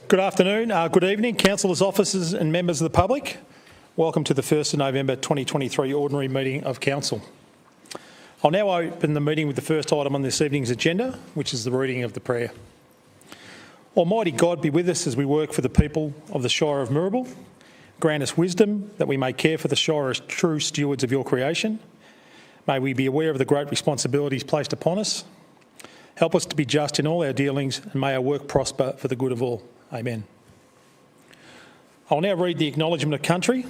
Good afternoon, good evening, councillors, officers and members of the public. Welcome to the 1st of November 2023 Ordinary Meeting of Council. I'll now open the meeting with the first item on this evening's agenda, which is the reading of the prayer. Almighty God, be with us as we work for the people of the Shire of Moorabool. Grant us wisdom that we may care for the Shire as true stewards of your creation. May we be aware of the great responsibilities placed upon us. Help us to be just in all our dealings, and may our work prosper for the good of all. Amen. I'll now read the acknowledgement of country.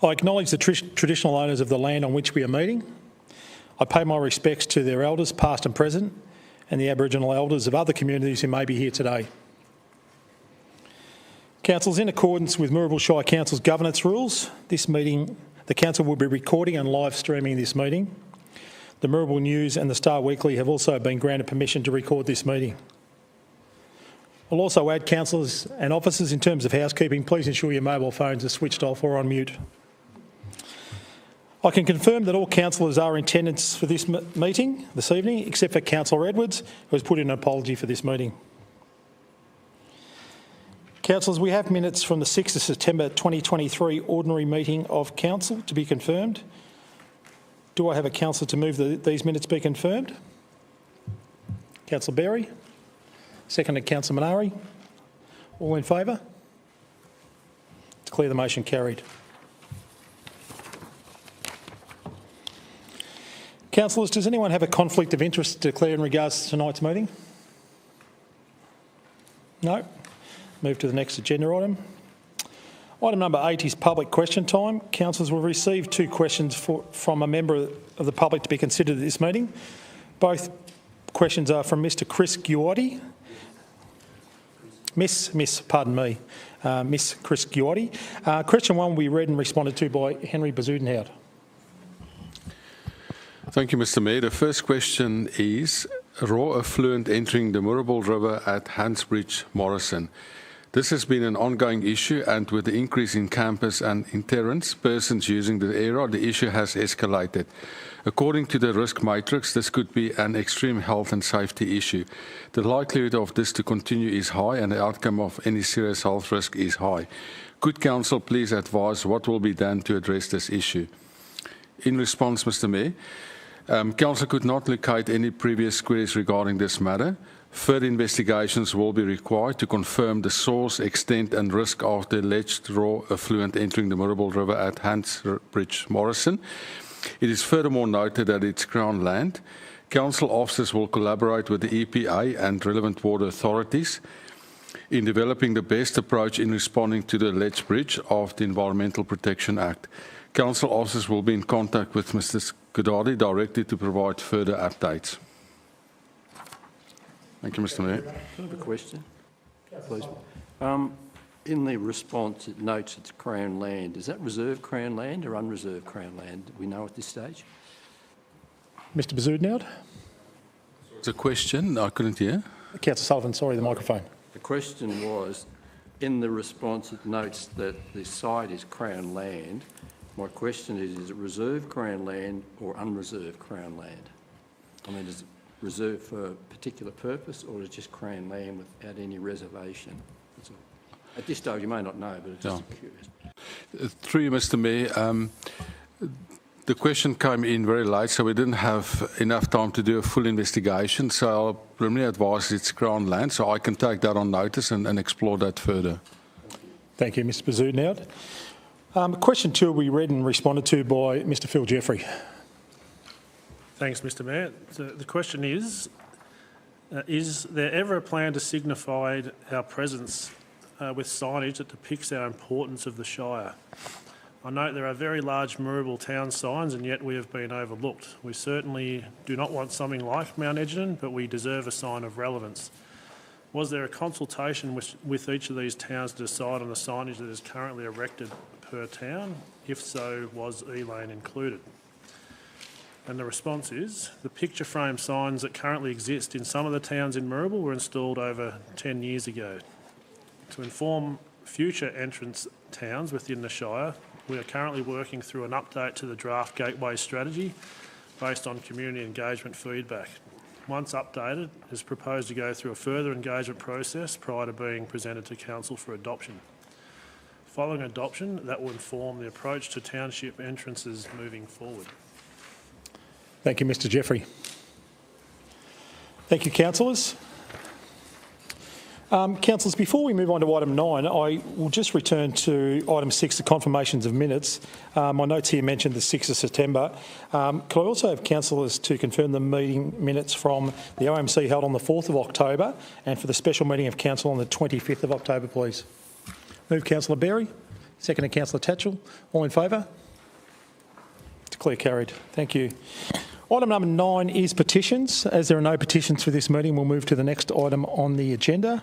I acknowledge the traditional owners of the land on which we are meeting. I pay my respects to their elders, past and present, and the Aboriginal elders of other communities who may be here today. Councillors, in accordance with Moorabool Shire Council's governance rules, the Council will be recording and live streaming this meeting. The Moorabool News and the Star Weekly have also been granted permission to record this meeting. I'll also add, councillors and officers, in terms of housekeeping, please ensure your mobile phones are switched off or on mute. I can confirm that all councillors are in attendance for this meeting this evening, except for Councillor Edwards, who has put in an apology for this meeting. Councillors, we have minutes from the 6th of September 2023 Ordinary Meeting of Council to be confirmed. Do I have a councillor to move these minutes be confirmed? Councillor Berry. Seconded, Councillor Minari. All in favour? Declare the motion carried. Councillors, does anyone have a conflict of interest to declare in regards to tonight's meeting? No? Move to the next agenda item. Item number 8 is public question time. Councillors will receive 2 questions from a member of the public to be considered at this meeting. Both questions are from Mr Chris Guotti. Miss Chris Guotti. Question 1 will be read and responded to by Henry Bezuidenhout. Thank you, Mr Mayor. The first question is, raw effluent entering the Moorabool River at Handsbridge Morrison. This has been an ongoing issue, and with the increase in campers and interns, persons using the area, the issue has escalated. According to the risk matrix, this could be an extreme health and safety issue. The likelihood of this to continue is high, and the outcome of any serious health risk is high. Could Council please advise what will be done to address this issue? In response, Mr Mayor, Council could not locate any previous queries regarding this matter. Further investigations will be required to confirm the source, extent and risk of the alleged raw effluent entering the Moorabool River at Handsbridge Morrison. It is furthermore noted that it's Crown land. Council officers will collaborate with the EPA and relevant water authorities in developing the best approach in responding to the alleged breach of the Environmental Protection Act. Council officers will be in contact with Mr Guotti directly to provide further updates. Thank you, Mr Mayor. I have a question, please. In the response, it notes it's Crown land. Is that reserved Crown land or unreserved Crown land? Do we know at this stage? Mr Bezuidenhout. It's a question, I couldn't hear. Councillor Sullivan, sorry, the microphone. The question was, in the response, it notes that the site is Crown land. My question is it reserved Crown land or unreserved Crown land? I mean, is it reserved for a particular purpose, or is it just Crown land without any reservation? That's all. At this stage, you may not know, but it's just curious. Through you, Mr Mayor, the question came in very late, so we didn't have enough time to do a full investigation, so I'll preliminarily advise it's Crown land, so I can take that on notice and explore that further. Thank you, Mr Bezuidenhout. Question 2 will be read and responded to by Mr Phil Jeffrey. Thanks, Mr Mayor. So the question is there ever a plan to signify our presence with signage that depicts our importance of the Shire? I note there are very large Moorabool town signs, and yet we have been overlooked. We certainly do not want something like Mount Edgerton, but we deserve a sign of relevance. Was there a consultation with each of these towns to decide on the signage that is currently erected per town? If so, was Elaine included? And the response is, the picture frame signs that currently exist in some of the towns in Moorabool were installed over 10 years ago. To inform future entrance towns within the Shire, we are currently working through an update to the draft gateway strategy based on community engagement feedback. once updated, is proposed to go through a further engagement process prior to being presented to council for adoption. Following adoption, that will inform the approach to township entrances moving forward. Thank you, Mr Jeffrey. Thank you, councillors. Councillors, before we move on to item 9, I will just return to item 6, the confirmations of minutes. My notes here mentioned the 6th of September. Could I also have councillors to confirm the meeting minutes from the OMC held on the 4th of October and for the special meeting of council on the 25th of October, please? Move Councillor Berry, seconded Councillor Tatchell. All in favour? Declare carried. Thank you. Item number 9 is petitions. As there are no petitions for this meeting, we'll move to the next item on the agenda,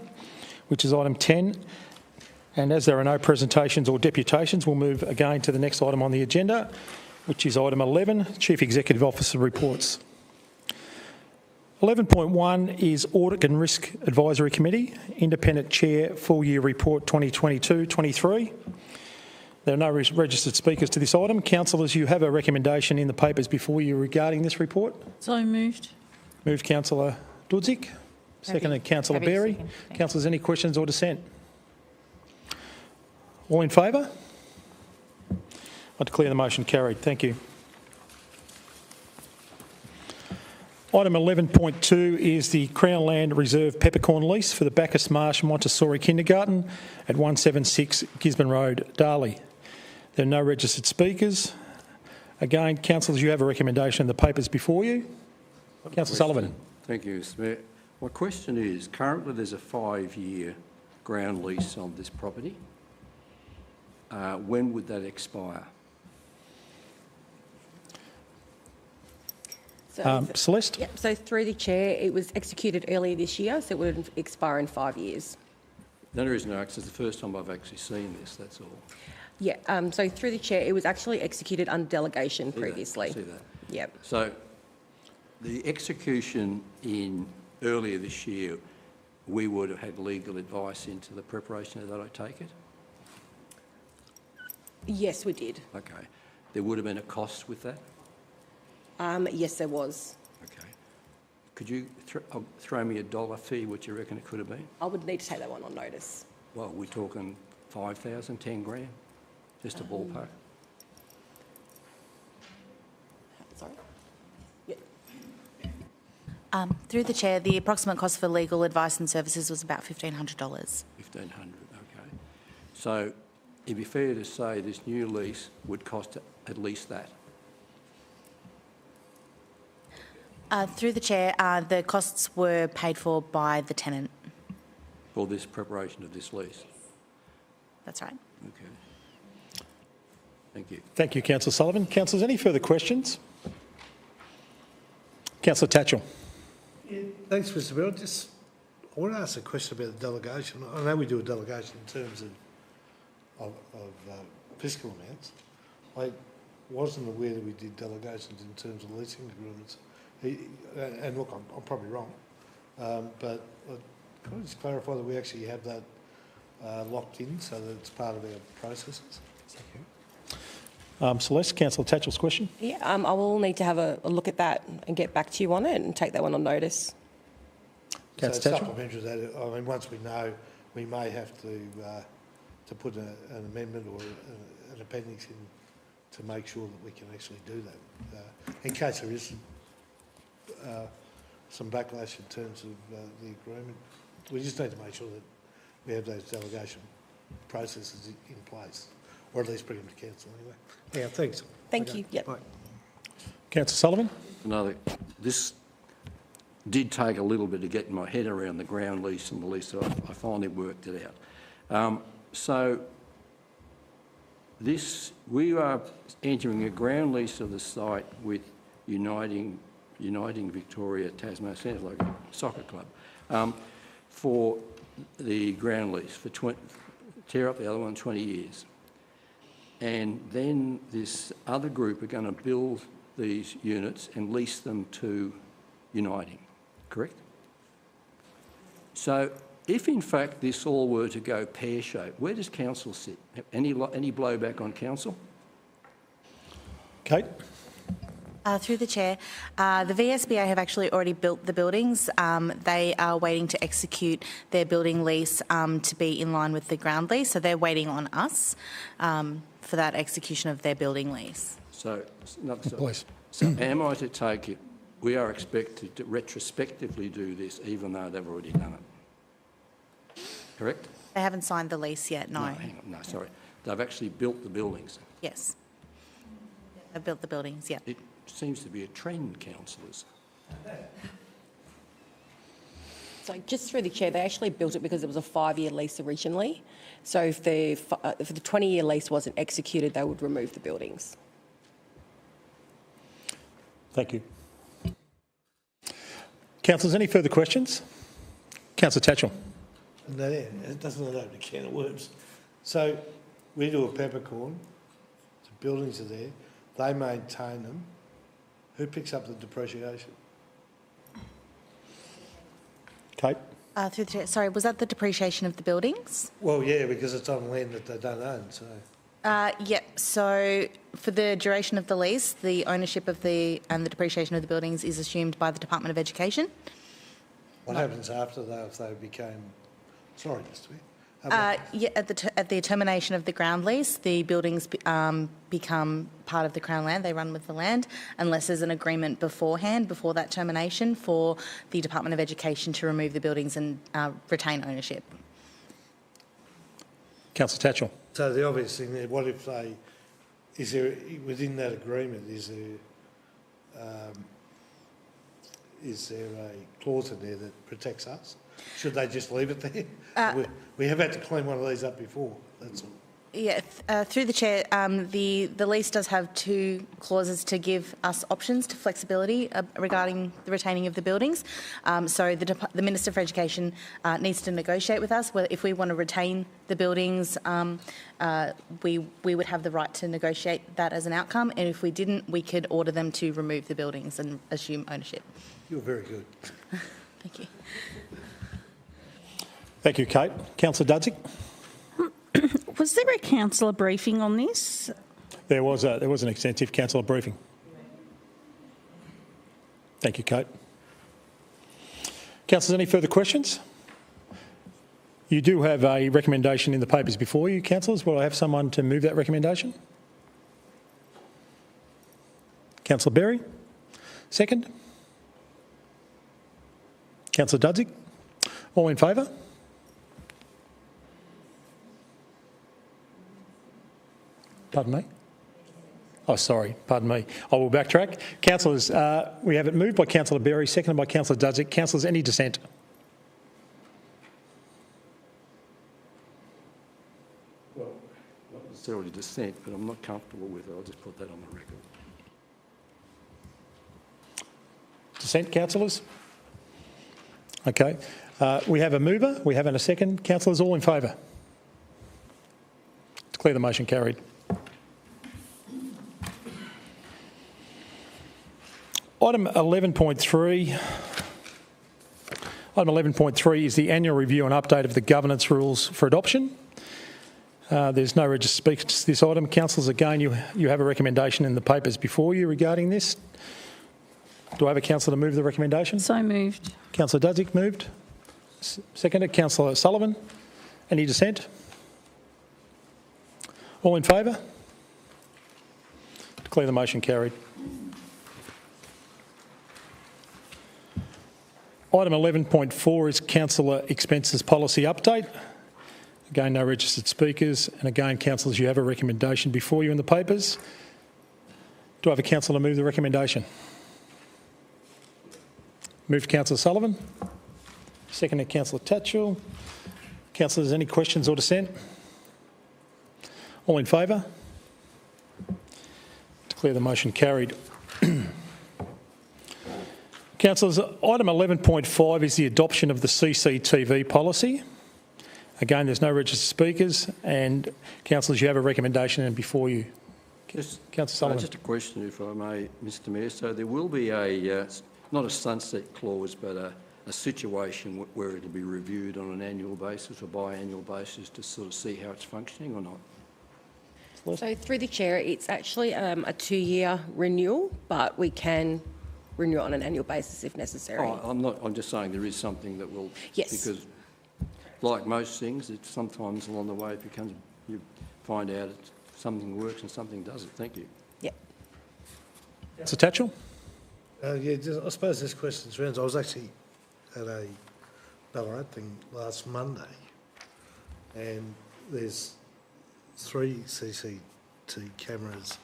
which is item 10. And as there are no presentations or deputations, we'll move again to the next item on the agenda, which is item 11, Chief Executive Officer reports. 11.1 is Audit and Risk Advisory Committee, Independent Chair, Full Year Report 2022-23. There are no registered speakers to this item. Councillors, you have a recommendation in the papers before you regarding this report. So moved. Moved Councillor Dudzik, seconded Councillor Berry. Councillors, any questions or dissent? All in favour? I declare the motion carried. Thank you. Item 11.2 is the Crown Land Reserve peppercorn lease for the Bacchus Marsh Montessori Kindergarten at 176 Gisborne Road, Darley. There are no registered speakers. Again, councillors, you have a recommendation in the papers before you. Councillor Sullivan. Thank you, Mr Mayor. My question is, currently there's a 5-year ground lease on this property. When would that expire? Celeste? Yep, so through the chair, it was executed earlier this year, so it would expire in 5 years. The only reason I ask is the first time I've actually seen this, that's all. Yeah, so through the chair, it was actually executed under delegation previously. I see that. Yep. So the execution in earlier this year, we would have had legal advice into the preparation of that, I take it? Yes, we did. Okay. There would have been a cost with that? Yes, there was. Okay. Could you throw me a dollar fee, what you reckon it could have been? I would need to take that one on notice. Well, we're talking 5,000, 10 grand? Just a ballpark? Sorry? Through the chair, the approximate cost for legal advice and services was about $1,500. 1,500, okay. So it'd be fair to say this new lease would cost at least that? Through the chair, the costs were paid for by the tenant. For this preparation of this lease? That's right. Okay. Thank you. Thank you, Councillor Sullivan. Councillors, any further questions? Councillor Tatchell. Yeah, thanks, Mr Mayor. I want to ask a question about the delegation. I know we do a delegation in terms of fiscal amounts. I wasn't aware that we did delegations in terms of leasing agreements. And look, I'm probably wrong, but can I just clarify that we actually have that locked in so that it's part of our processes? Thank you. Celeste, Councillor Tatchell's question. Yeah, I will need to have a look at that and get back to you on it and take that one on notice. So Councillor Tatchell. supplementary to that, I mean, once we know, we may have to put an amendment or an appendix in to make sure that we can actually do that, in case there is some backlash in terms of the agreement. We just need to make sure that we have those delegation processes in place, or at least bring them to council anyway. Yeah, thanks. Thank you. Yep. Bye. Councillor Sullivan. This did take a little bit to get my head around the ground lease and the lease, so I finally worked it out. So we are entering a ground lease of the site with Uniting Victoria Tasmania, sounds like a soccer club, for the ground lease, tear up the other one 20 years. And then this other group are going to build these units and lease them to Uniting, correct? So if in fact this all were to go pear-shaped, where does council sit? Any blowback on council? Kate. Through the chair, the VSBA have actually already built the buildings. They are waiting to execute their building lease to be in line with the ground lease, so they're waiting on us for that execution of their building lease. So, Please. so am I to take it we are expected to retrospectively do this even though they've already done it? Correct? They haven't signed the lease yet, no. Hang on, no, sorry. They've actually built the buildings. Yes. They've built the buildings, yeah. It seems to be a trend, councillors. So just through the chair, they actually built it because it was a 5-year lease originally. So if the 20-year lease wasn't executed, they would remove the buildings. Thank you. Councillors, any further questions? Councillor Tatchell. No, it doesn't open a can of worms. So we do a peppercorn, the buildings are there, they maintain them. Who picks up the depreciation? Kate? Through the chair, sorry, was that the depreciation of the buildings? Well, yeah, because it's on land that they don't own, so. Yeah, so for the duration of the lease, the ownership of and the depreciation of the buildings is assumed by the Department of Education. What happens after that if they became, sorry, Mr. Mayor. Yeah, at the termination of the ground lease, the buildings become part of the Crown land. They run with the land unless there's an agreement beforehand, before that termination, for the Department of Education to remove the buildings and retain ownership. Councillor Tatchell. So the obvious thing there, what if they, is there, within that agreement, is there a clause in there that protects us? Should they just leave it there? We have had to clean one of these up before, that's all. Yeah, through the chair, the lease does have 2 clauses to give us options to flexibility regarding the retaining of the buildings. So the Minister for Education needs to negotiate with us. If we want to retain the buildings, we would have the right to negotiate that as an outcome, and if we didn't, we could order them to remove the buildings and assume ownership. You're very good. Thank you. Thank you, Kate. Councillor Dudzik. Was there a councillor briefing on this? There was an extensive councillor briefing. Thank you, Kate. Councillors, any further questions? You do have a recommendation in the papers before you, councillors. Will I have someone to move that recommendation? Councillor Berry. Second. Councillor Dudzik. All in favour? Pardon me? Oh, sorry, pardon me. I will backtrack. Councillors, we have it moved by Councillor Berry, seconded by Councillor Dudzik. Councillors, any dissent? Well, not necessarily dissent, but I'm not comfortable with it. I'll just put that on the record. Dissent, councillors? Okay. We have a mover. We have a second. Councillors, all in favour? Declare the motion carried. Item 11.3. Item 11.3 is the annual review and update of the governance rules for adoption. There's no registered speakers to this item. Councillors, again, you have a recommendation in the papers before you regarding this. Do I have a councillor to move the recommendation? So moved. Councillor Dudzik moved. Seconded. Councillor Sullivan. Any dissent? All in favour? Declare the motion carried. Item 11.4 is councillor expenses policy update. Again, no registered speakers. And again, councillors, you have a recommendation before you in the papers. Do I have a councillor to move the recommendation? Moved Councillor Sullivan. Seconded Councillor Tatchell. Councillors, any questions or dissent? All in favour? Declare the motion carried. Councillors, item 11.5 is the adoption of the CCTV policy. Again, there's no registered speakers, and councillors, you have a recommendation and before you. Councillor Sullivan. Just a question, if I may, Mr Mayor. So there will be a, not a sunset clause, but a situation where it'll be reviewed on an annual basis or biannual basis to sort of see how it's functioning or not? So through the chair, it's actually a 2-year renewal, but we can renew it on an annual basis if necessary. Oh, I'm just saying there is something that will... Yes. Because like most things, it's sometimes along the way it becomes, you find out something works and something doesn't. Thank you. Yep. Councillor Tatchell? I suppose this question's around. I was actually at a Ballarat thing last Monday, and there's 3 CCTV cameras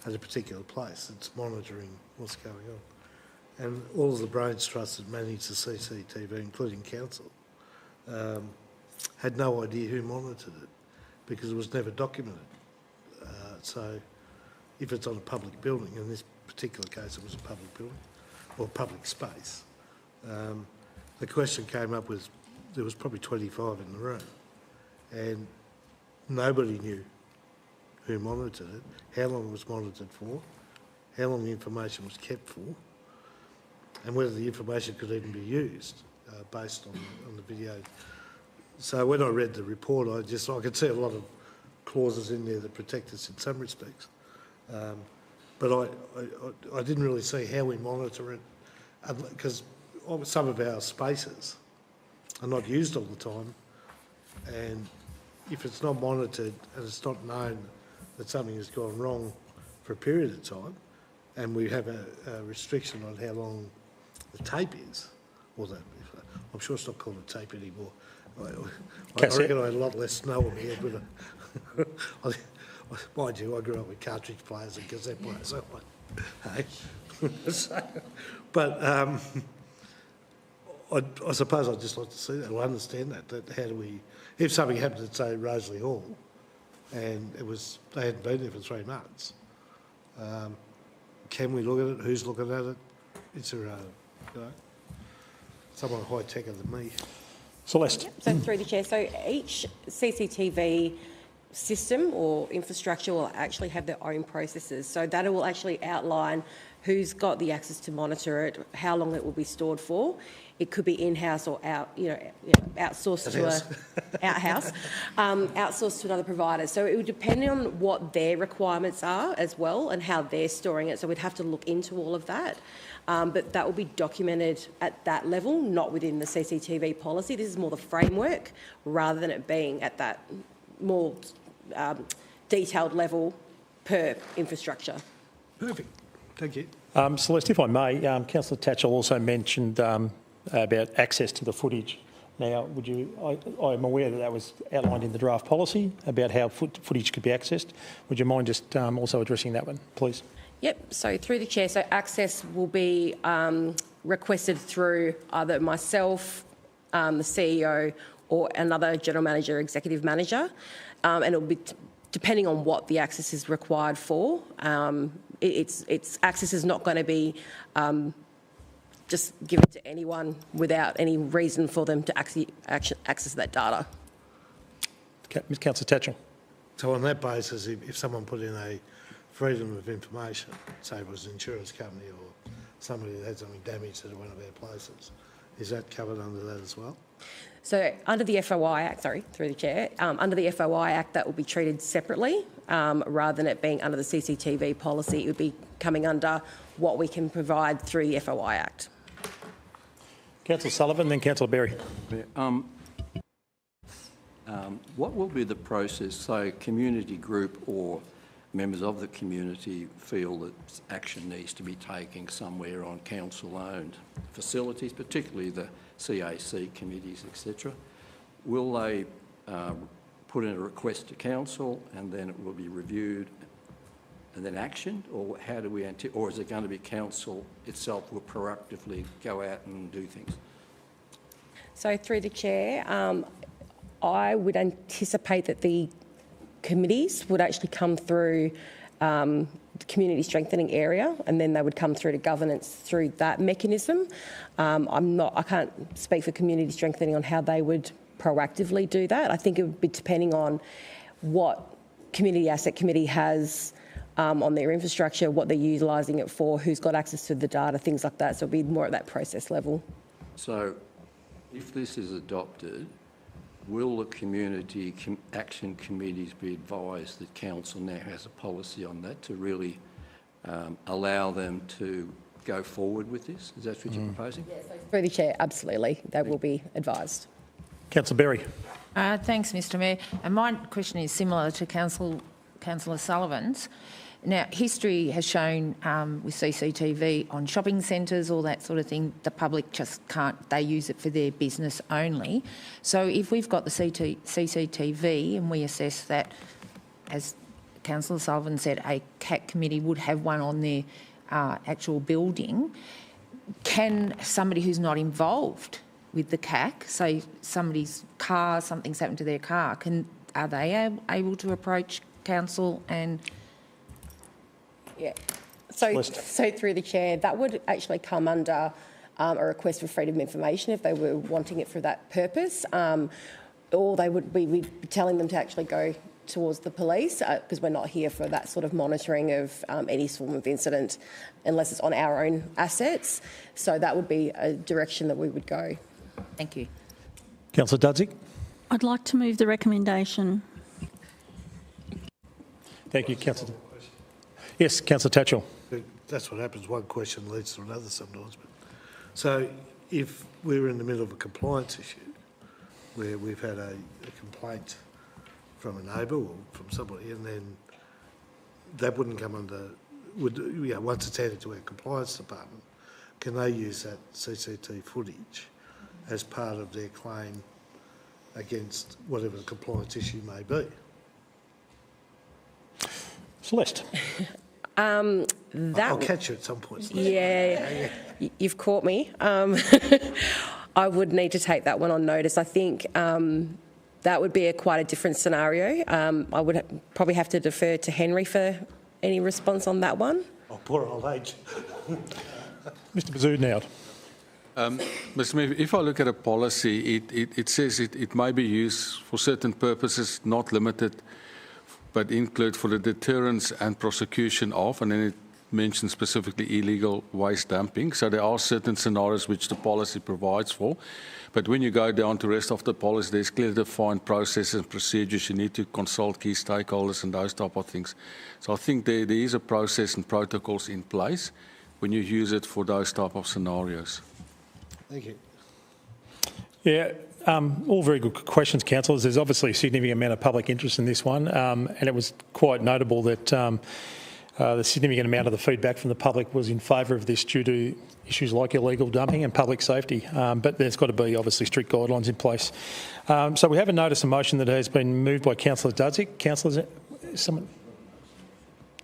at a particular place that's monitoring what's going on. And all of the Brains Trust that manage the CCTV, including council, had no idea who monitored it because it was never documented. So if it's on a public building, in this particular case it was a public building or public space, the question came up with there was probably 25 in the room and nobody knew who monitored it, how long it was monitored for, how long the information was kept for, and whether the information could even be used based on the video. So when I read the report, I could see a lot of clauses in there that protect us in some respects. But I didn't really see how we monitor it, because some of our spaces are not used all the time, and if it's not monitored and it's not known that something has gone wrong for a period of time, and we have a restriction on how long the tape is, or I'm sure it's not called a tape anymore. I reckon I had a lot less snow on my head, but mind you, I grew up with cartridge players and cassette players. But I suppose I'd just like to see that, or understand that how do we, if something happened at, say, Rosalie Hall, and they hadn't been there for 3 months, can we look at it? Who's looking at it? Is there someone high-techer than me? Celeste? So through the chair, so each CCTV system or infrastructure will actually have their own processes. So that will actually outline who's got the access to monitor it, how long it will be stored for. It could be in-house or outsourced to outsourced to another provider. So it would depend on what their requirements are as well and how they're storing it. So we'd have to look into all of that. But that will be documented at that level, not within the CCTV policy. This is more the framework rather than it being at that more detailed level per infrastructure. Perfect. Thank you. Celeste, if I may, Councillor Tatchell also mentioned about access to the footage. Now, I'm aware that was outlined in the draft policy about how footage could be accessed. Would you mind just also addressing that one, please? Yep, so through the chair, so access will be requested through either myself, the CEO, or another general manager, executive manager, and it will be depending on what the access is required for. Its access is not going to be just given to anyone without any reason for them to access that data. Councillor Tatchell. So on that basis, if someone put in a freedom of information, say it was an insurance company or somebody that had something damaged at one of our places, is that covered under that as well? So under the FOI Act, through the chair, under the FOI Act that will be treated separately rather than it being under the CCTV policy. It would be coming under what we can provide through the FOI Act. Councillor Sullivan, then Councillor Berry. What will be the process, so community group or members of the community feel that action needs to be taken somewhere on council-owned facilities, particularly the CAC committees, etc. Will they put in a request to council and then it will be reviewed and then actioned, or how do we or is it going to be council itself will proactively go out and do things? So through the chair, I would anticipate that the committees would actually come through the community strengthening area, and then they would come through to governance through that mechanism. I can't speak for community strengthening on how they would proactively do that. I think it would be depending on what Community Asset Committee has on their infrastructure, what they're utilising it for, who's got access to the data, things like that. So it'll be more at that process level. So if this is adopted, will the community action committees be advised that council now has a policy on that to really allow them to go forward with this? Is that what you're proposing? Through the chair, absolutely, they will be advised. Councillor Berry. Thanks, Mr Mayor. And my question is similar to Councillor Sullivan's. Now, history has shown with CCTV on shopping centres, all that sort of thing, the public just can't, they use it for their business only. So if we've got the CCTV and we assess that, as Councillor Sullivan said, a CAC committee would have one on their actual building, can somebody who's not involved with the CAC, say somebody's car, something's happened to their car, are they able to approach council and... Yeah. So through the chair, that would actually come under a request for freedom of information if they were wanting it for that purpose, or they would be telling them to actually go towards the police, because we're not here for that sort of monitoring of any form of incident unless it's on our own assets. So that would be a direction that we would go. Thank you. Councillor Dudzik. I'd like to move the recommendation. Thank you, Councillor. Yes, Councillor Tatchell. That's what happens, one question leads to another sometimes. But, so if we're in the middle of a compliance issue where we've had a complaint from a neighbour or from somebody, and then that wouldn't come under, once it's handed to our compliance department, can they use that CCTV footage as part of their claim against whatever the compliance issue may be? Celeste. I'll catch you at some point. Yeah, you've caught me. I would need to take that one on notice. I think that would be quite a different scenario. I would probably have to defer to Henry for any response on that one. Oh, poor old age. Mr Bazudnowd. Mr Mayor, if I look at a policy, it says it may be used for certain purposes, not limited, but include for the deterrence and prosecution of, and then it mentions specifically illegal waste dumping. So there are certain scenarios which the policy provides for. But when you go down to the rest of the policy, there's clearly defined processes and procedures. You need to consult key stakeholders and those type of things. So I think there is a process and protocols in place when you use it for those type of scenarios. Thank you. Yeah, all very good questions, councillors. There's obviously a significant amount of public interest in this one, and it was quite notable that the significant amount of the feedback from the public was in favour of this due to issues like illegal dumping and public safety. But there's got to be obviously strict guidelines in place. So we have a notice of motion that has been moved by Councillor Dudzik. Councillors, someone?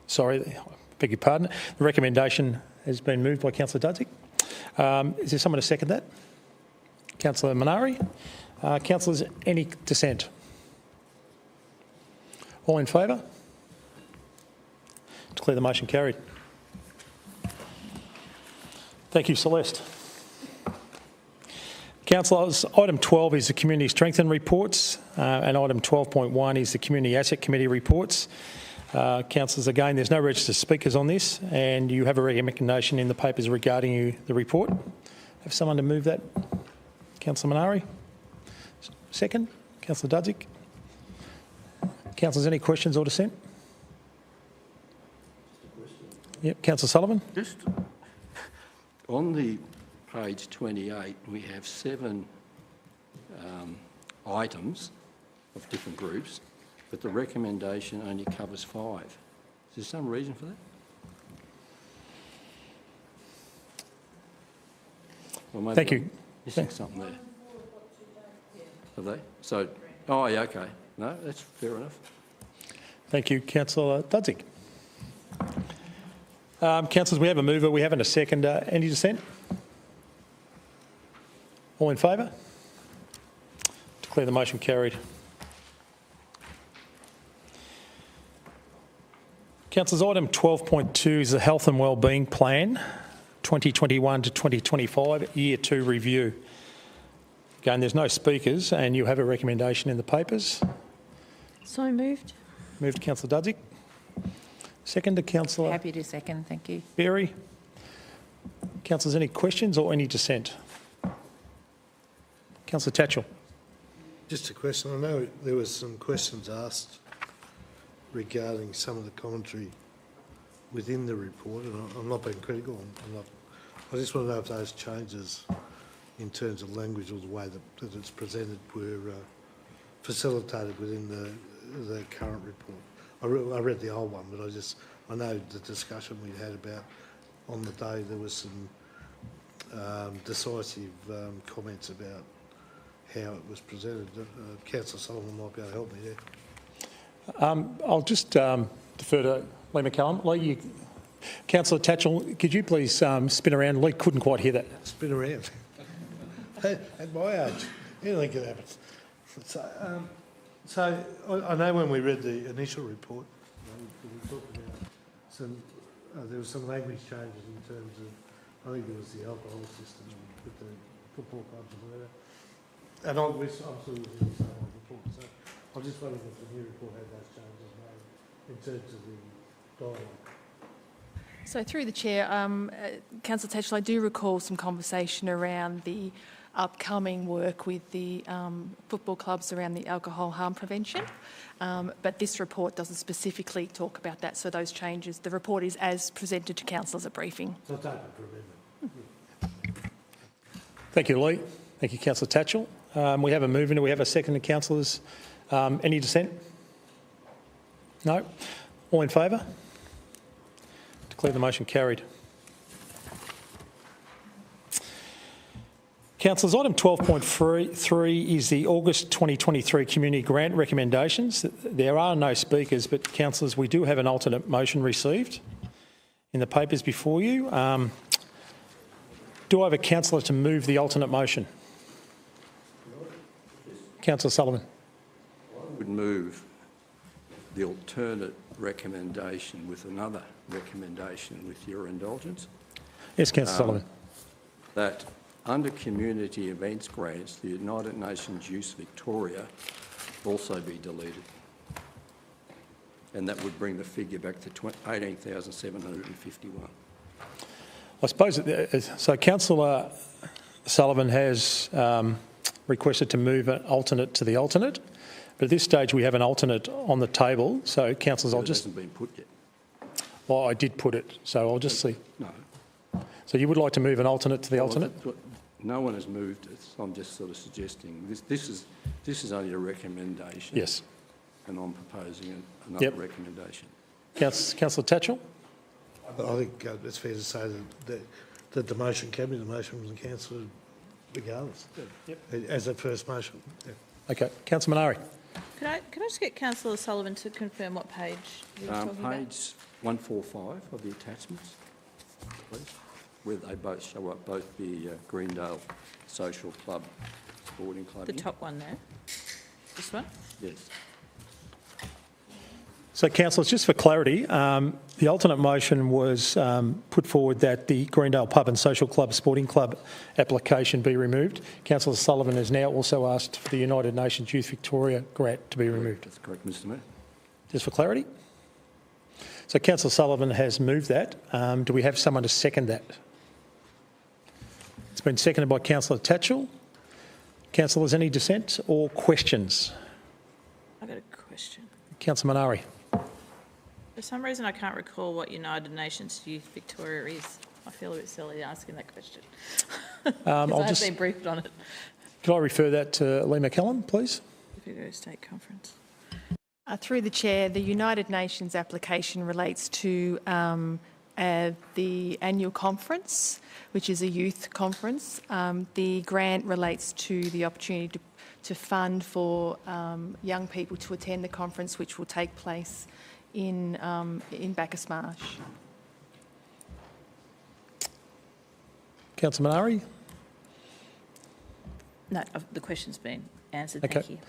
Sorry, I beg your pardon. The recommendation has been moved by Councillor Dudzik. Is there someone to second that? Councillor Minari. Councillors, any dissent? All in favour? Declare the motion carried. Thank you, Celeste. Councillors, item 12 is the Community Strengthen reports, and item 12.1 is the Community Asset Committee reports. Councillors, again, there's no registered speakers on this, and you have a recommendation in the papers regarding the report. Have someone to move that? Councillor Minari. Second. Councillor Dudzik. Councillors, any questions or dissent? Yep. Councillor Sullivan. Just on the page 28, we have 7 items of different groups, but the recommendation only covers 5. Is there some reason for that? Well, maybe Thank you. missing something there. Have they? So, oh, yeah, okay. No, that's fair enough. Thank you, Councillor Dudzik. Councillors, we have a mover, we haven't a seconder. Any dissent? All in favour? Declare the motion carried. Councillors, item 12.2 is the Health and Wellbeing Plan 2021 to 2025 Year 2 review. Again, there's no speakers and you have a recommendation in the papers. So moved. Moved to Councillor Dudzik. Second to Councillor Happy to second, thank you. Berry. Councillors, any questions or any dissent? Councillor Tatchell. Just a question. I know there was some questions asked regarding some of the commentary within the report, and I'm not being critical. I just want to know if those changes in terms of language or the way that it's presented were facilitated within the current report. I read the old one, but I know the discussion we had about on the day there was some decisive comments about how it was presented. Councillor Sullivan might be able to help me there. I'll just defer to Lee McCallum. Lee, Councillor Tatchell, could you please spin around? Lee couldn't quite hear that. Spin around. At my age, anything could happen. So I know when we read the initial report, we talked about some, there was some language changes in terms of, I think it was the alcohol system with the football clubs and whatever. And I'm still using the same old report, so I'm just wondering if the new report had those changes made in terms of the dialogue. So through the chair, Councillor Tatchell, I do recall some conversation around the upcoming work with the football clubs around the alcohol harm prevention, but this report doesn't specifically talk about that, so those changes, the report is as presented to council as a briefing. So it's open for amendment. Thank you, Lee. Thank you, Councillor Tatchell. We have a mover. Do we have a second to councillors? Any dissent? No? All in favour? Declare the motion carried. Councillors, item 12.3 is the August 2023 community grant recommendations. There are no speakers, but councillors, we do have an alternate motion received in the papers before you. Do I have a councillor to move the alternate motion? Councillor Sullivan. I would move the alternate recommendation with another recommendation, with your indulgence. Yes, Councillor Sullivan. That under community events grants, the United Nations Youth Victoria also be deleted. And that would bring the figure back to 18,751. I suppose, so Councillor Sullivan has requested to move an alternate to the alternate, but at this stage we have an alternate on the table. So, councillors, I'll just... It hasn't been put yet. Well, I did put it, so I'll just see. No. So you would like to move an alternate to the alternate? No one has moved it. I'm just sort of suggesting this is only a recommendation. Yes. And I'm proposing another recommendation. Councillor Tatchell? I think it's fair to say that the motion can be the motion from the councillor regardless, as a first motion. Yeah. Okay. Councillor Minari. Could I just get Councillor Sullivan to confirm what page he was talking about? Page 145 of the attachments, please, where they both show up, both the Greendale Social Club, Sporting Club. The top one there? This one? Yes. So, councillors, just for clarity, the alternate motion was put forward that the Greendale Pub and Social Club Sporting Club application be removed. Councillor Sullivan has now also asked for the United Nations Youth Victoria grant to be removed. That's correct, Mr Mayor. Just for clarity. So, Councillor Sullivan has moved that. Do we have someone to second that? It's been seconded by Councillor Tatchell. Councillors, any dissent or questions? I've got a question. Councillor Minari. For some reason, I can't recall what United Nations Youth Victoria is. I feel a bit silly asking that question. I've been briefed on it. Could I refer that to Lee McCallum, please? Victoria State Conference. Through the chair, the United Nations application relates to the annual conference, which is a youth conference. The grant relates to the opportunity to fund for young people to attend the conference, which will take place in Bacchus Marsh. Councillor Minari? No, the question's been answered. Okay. Thank you.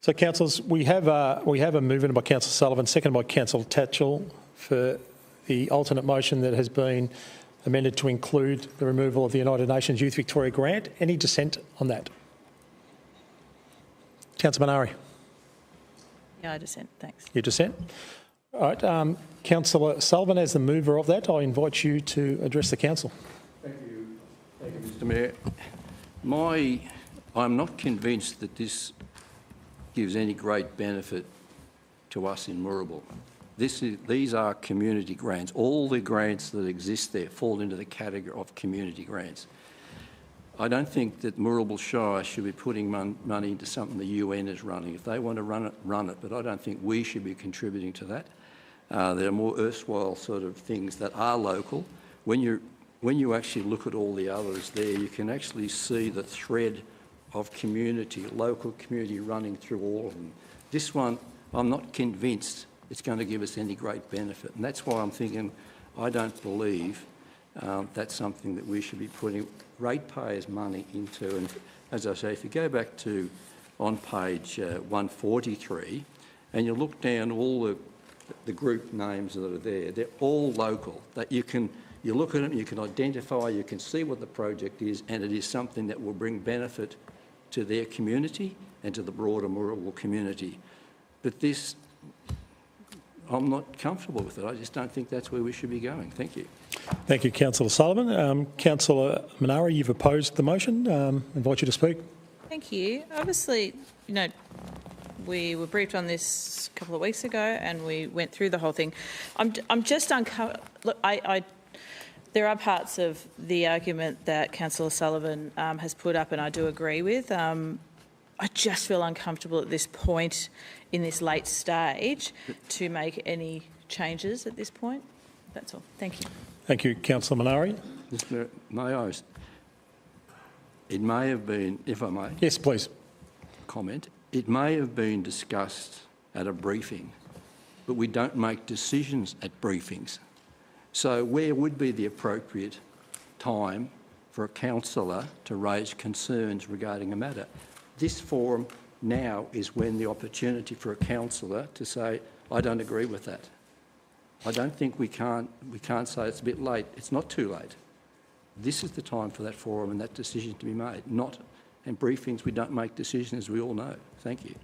So, councillors, we have a movement by Councillor Sullivan, seconded by Councillor Tatchell for the alternate motion that has been amended to include the removal of the United Nations Youth Victoria grant. Any dissent on that? Councillor Minari? Yeah, I dissent. Thanks. You dissent? All right. Councillor Sullivan, as the mover of that, I invite you to address the council. Thank you, Mr Mayor. I'm not convinced that this gives any great benefit to us in Moorabool. These are community grants. All the grants that exist there fall into the category of community grants. I don't think that Moorabool Shire should be putting money into something the UN is running. If they want to run it, but I don't think we should be contributing to that. There are more erstwhile sort of things that are local. When you actually look at all the others there, you can actually see the thread of community, local community running through all of them. This one, I'm not convinced it's going to give us any great benefit. And that's why I'm thinking I don't believe that's something that we should be putting ratepayers' money into. And as I say, if you go back to on page 143 and you look down all the group names that are there, they're all local. That you look at them, you can identify, you can see what the project is, and it is something that will bring benefit to their community and to the broader Moorabool community. But this, I'm not comfortable with it. I just don't think that's where we should be going. Thank you. Thank you, Councillor Sullivan. Councillor Minari, you've opposed the motion. Invite you to speak. Thank you. Obviously, we were briefed on this a couple of weeks ago and we went through the whole thing. I'm just uncomfortable. Look, there are parts of the argument that Councillor Sullivan has put up and I do agree with. I just feel uncomfortable at this point in this late stage to make any changes at this point. That's all. Thank you. Thank you, Councillor Minari. It may have been, if I may. Yes, please. Comment. It may have been discussed at a briefing, but we don't make decisions at briefings. So where would be the appropriate time for a councillor to raise concerns regarding a matter? This forum now is when the opportunity for a councillor to say, I don't agree with that. I don't think we can't say it's a bit late. It's not too late. This is the time for that forum and that decision to be made. In briefings, we don't make decisions, as we all know. Thank you.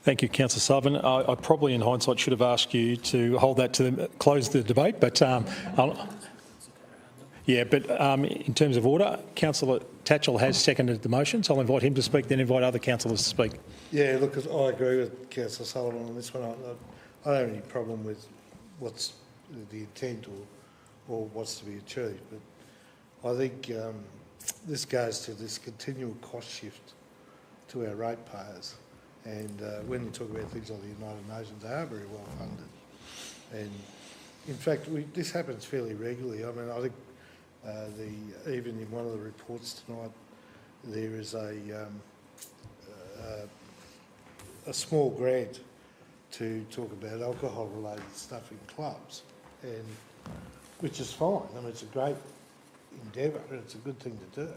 Thank you, Councillor Sullivan. I probably, in hindsight, should have asked you to hold that to close the debate, but in terms of order, Councillor Tatchell has seconded the motion, so I'll invite him to speak, then invite other councillors to speak. Yeah, look, I agree with Councillor Sullivan on this one. I don't have any problem with what's the intent or what's to be achieved, but I think this goes to this continual cost shift to our ratepayers. And when you talk about things like the United Nations, they are very well funded. And in fact, this happens fairly regularly. I mean, I think even in one of the reports tonight, there is a small grant to talk about alcohol-related stuff in clubs, and which is fine. I mean, it's a great endeavour and it's a good thing to do.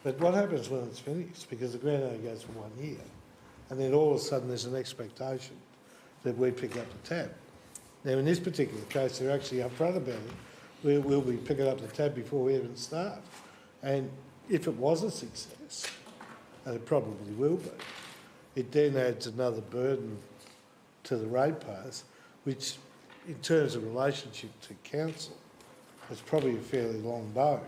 But what happens when it's finished? Because the grant only goes for 1 year, and then all of a sudden there's an expectation that we pick up the tab. Now, in this particular case, they're actually upfront about it. We'll be picking up the tab before we even start. And if it was a success, and it probably will be, it then adds another burden to the ratepayers, which in terms of relationship to council, is probably a fairly long bow.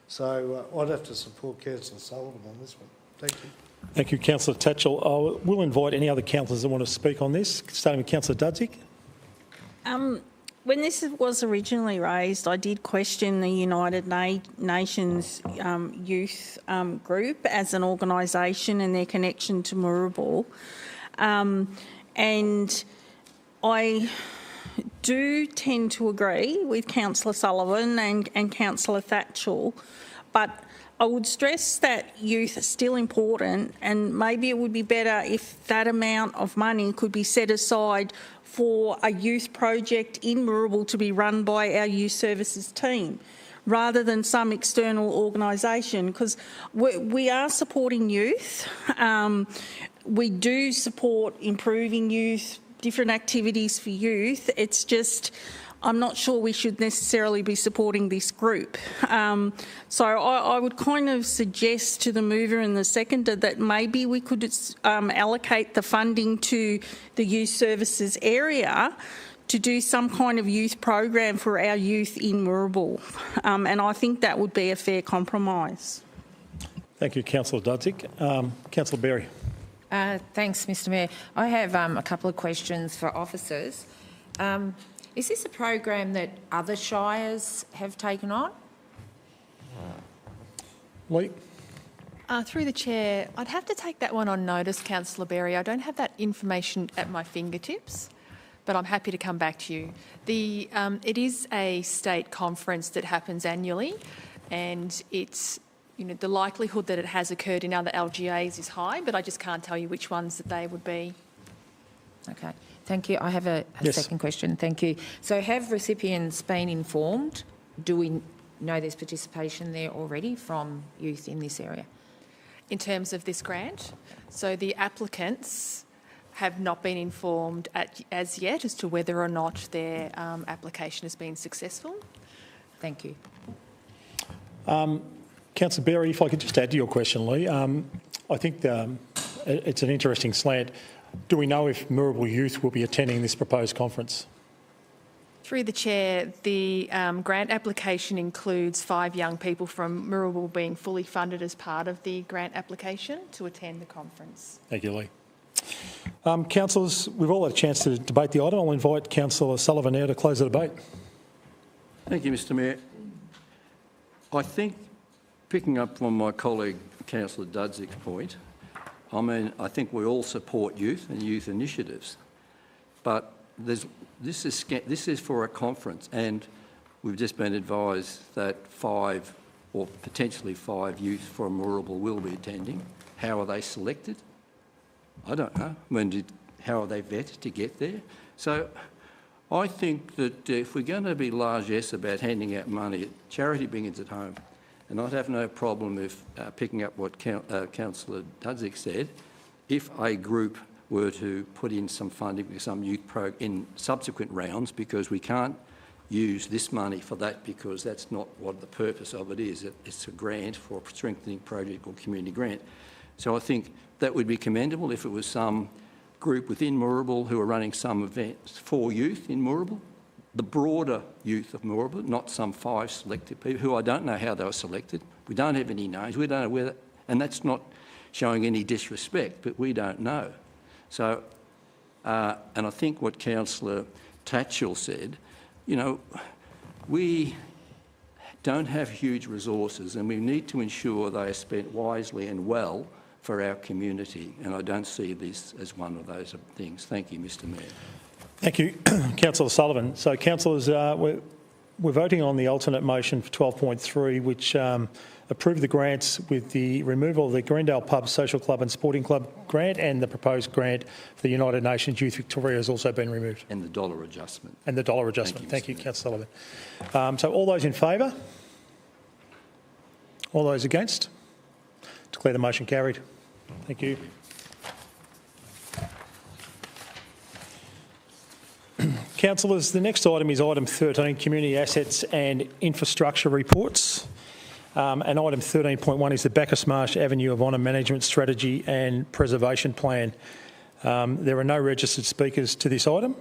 So I'd have to support Councillor Sullivan on this one. Thank you. Thank you, Councillor Tatchell. I will invite any other councillors that want to speak on this, starting with Councillor Dudzik. When this was originally raised, I did question the United Nations Youth Group as an organisation and their connection to Moorabool. And I do tend to agree with Councillor Sullivan and Councillor Thatchell, but I would stress that youth is still important, and maybe it would be better if that amount of money could be set aside for a youth project in Moorabool to be run by our youth services team, rather than some external organisation, because we are supporting youth. We do support improving youth, different activities for youth. It's just, I'm not sure we should necessarily be supporting this group. So I would kind of suggest to the mover and the seconder that maybe we could allocate the funding to the youth services area to do some kind of youth program for our youth in Moorabool. And I think that would be a fair compromise. Thank you, Councillor Dudzik. Councillor Berry. Thanks, Mr Mayor. I have a couple of questions for officers. Is this a program that other shires have taken on? Lee? Through the chair, I'd have to take that one on notice, Councillor Berry. I don't have that information at my fingertips, but I'm happy to come back to you. It is a state conference that happens annually, and it's, the likelihood that it has occurred in other LGAs is high, but I just can't tell you which ones that they would be. Okay, thank you. I have a Yes. second question. Thank you. So have recipients been informed? Do we know there's participation there already from youth in this area? In terms of this grant, so the applicants have not been informed as yet as to whether or not their application has been successful. Thank you. Councillor Berry, if I could just add to your question, Lee. I think it's an interesting slant. Do we know if Moorabool Youth will be attending this proposed conference? Through the chair, the grant application includes 5 young people from Moorabool being fully funded as part of the grant application to attend the conference. Thank you, Lee. Councillors, we've all had a chance to debate the item. I'll invite Councillor Sullivan now to close the debate. Thank you, Mr Mayor. I think, picking up from my colleague Councillor Dudzik's point, I think we all support youth and youth initiatives, but this is for a conference, and we've just been advised that 5 or potentially 5 youth from Moorabool will be attending. How are they selected? I don't know. How are they vetted to get there? So I think that if we're going to be largesse about handing out money, charity begins at home. And I'd have no problem if, picking up what Councillor Dudzik said, if a group were to put in some funding with some youth program in subsequent rounds, because we can't use this money for that, because that's not what the purpose of it is. It's a grant for a strengthening project or community grant. So I think that would be commendable if it was some group within Moorabool who are running some events for youth in Moorabool, the broader youth of Moorabool, not some 5 selected people who I don't know how they were selected. We don't have any names. We don't know whether, and that's not showing any disrespect, but we don't know. So, and I think what Councillor Tatchell said, we don't have huge resources, and we need to ensure they are spent wisely and well for our community, and I don't see this as one of those things. Thank you, Mr Mayor. Thank you, Councillor Sullivan. So, councillors, we're voting on the alternate motion for 12.3, which approved the grants with the removal of the Greendale Pub Social Club and Sporting Club grant, and the proposed grant for the United Nations Youth Victoria has also been removed. And the dollar adjustment. And the dollar adjustment. Thank you, Councillor Sullivan. So all those in favour? All those against? Declare the motion carried. Thank you. Councillors, the next item is item 13, Community Assets and Infrastructure Reports. And item 13.1 is the Bacchus Marsh Avenue of Honour Management Strategy and Preservation Plan. There are no registered speakers to this item.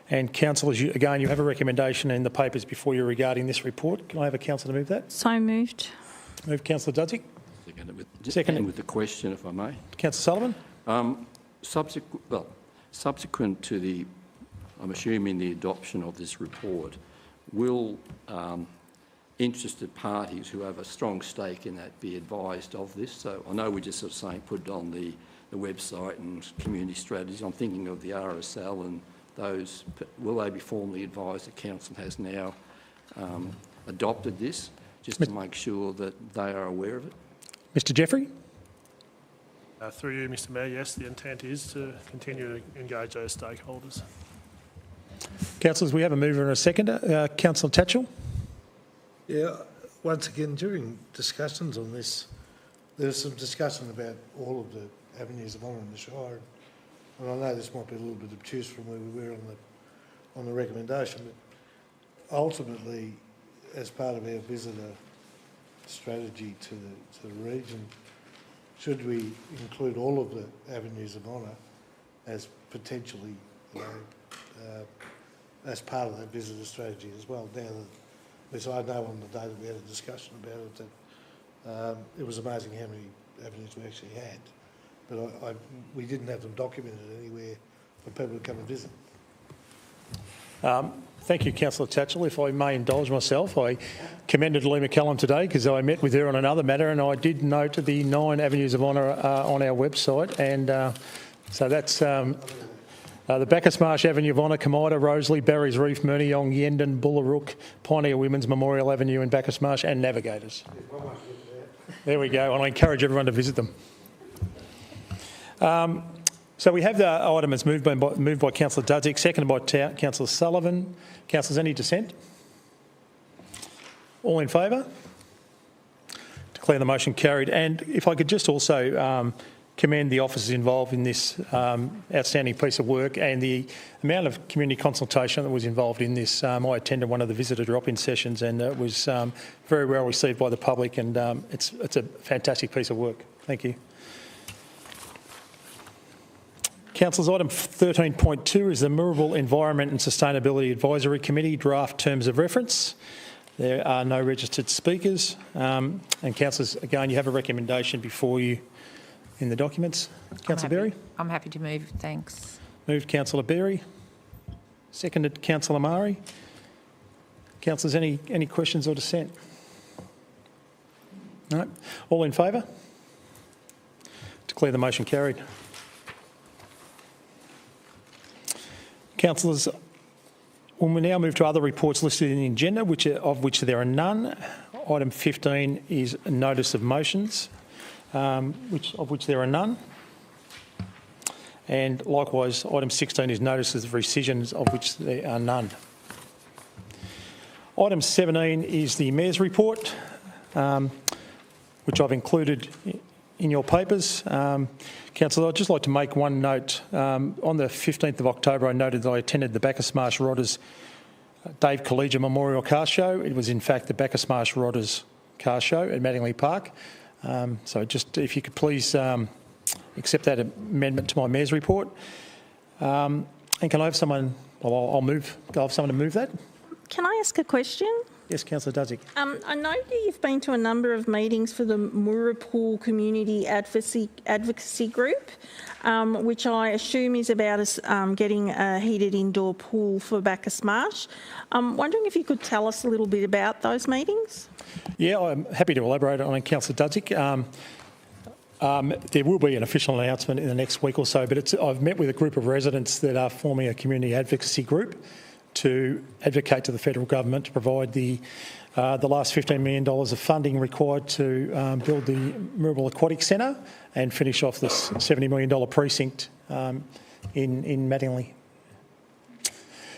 And councillors, again, you have a recommendation in the papers before you regarding this report. Can I have a councillor to move that? So moved. Move, Councillor Dudzik. Second with the question, if I may. Councillor Sullivan. Subsequent to the, I'm assuming, the adoption of this report, will interested parties who have a strong stake in that be advised of this? So I know we're just sort of saying put it on the website and community strategies. I'm thinking of the RSL and those. Will they be formally advised that council has now adopted this, just to make sure that they are aware of it? Mr Jeffrey. Through you, Mr Mayor, yes, the intent is to continue to engage those stakeholders. Councillors, we have a mover and a seconder. Councillor Tatchell. Yeah, once again, during discussions on this, there was some discussion about all of the avenues of honour in the Shire. And I know this might be a little bit obtuse from where we were on the recommendation, but ultimately, as part of our visitor strategy to the region, should we include all of the avenues of honour as potentially, as part of that visitor strategy as well? Now, as I know on the day that we had a discussion about it, that it was amazing how many avenues we actually had. but we didn't have them documented anywhere for people to come and visit. Thank you, Councillor Tatchell. If I may indulge myself, I commended Lee McCallum today because I met with her on another matter, and I did note the 9 avenues of honour on our website, and so that's the Bacchus Marsh Avenue of Honour, Kamida, Rosalie, Barry's Reef, Murneyong, Yendon, Bullarook, Pioneer Women's Memorial Avenue in Bacchus Marsh, and Navigators. There we go, and I encourage everyone to visit them. So we have the item as moved by Councillor Dudzik, seconded by Councillor Sullivan. Councillors, any dissent? All in favour? Declare the motion carried. And if I could just also commend the officers involved in this outstanding piece of work and the amount of community consultation that was involved in this. I attended one of the visitor drop-in sessions, and it was very well received by the public, and it's a fantastic piece of work. Thank you. Councillors, item 13.2 is the Moorabool Environment and Sustainability Advisory Committee draft terms of reference. There are no registered speakers. And councillors, again, you have a recommendation before you in the documents. Councillor Berry? I'm happy to move, thanks. Moved Councillor Berry. Seconded Councillor Murray. Councillors, any questions or dissent? No? All in favour? Declare the motion carried. Councillors, when we now move to other reports listed in the agenda, of which there are none, item 15 is notice of motions, of which there are none. And likewise, item 16 is notices of rescissions, of which there are none. Item 17 is the Mayor's report, which I've included in your papers. Councillor, I'd just like to make one note. On the 15th of October, I noted that I attended the Bacchus Marsh Rodders Dave Collegia Memorial Car Show. It was in fact the Bacchus Marsh Rodders Car Show at Mattingley Park. So just if you could please accept that amendment to my Mayor's report. And can I have someone, I'll have someone to move that. Can I ask a question? Yes, Councillor Dudzik. I know that you've been to a number of meetings for the Moorabool Community Advocacy Group, which I assume is about us getting a heated indoor pool for Bacchus Marsh. I'm wondering if you could tell us a little bit about those meetings? Yeah, I'm happy to elaborate on it, Councillor Dudzik. There will be an official announcement in the next week or so, but I've met with a group of residents that are forming a community advocacy group to advocate to the federal government to provide the last $15 million of funding required to build the Moorabool Aquatic Centre and finish off this $70 million precinct in Mattingley.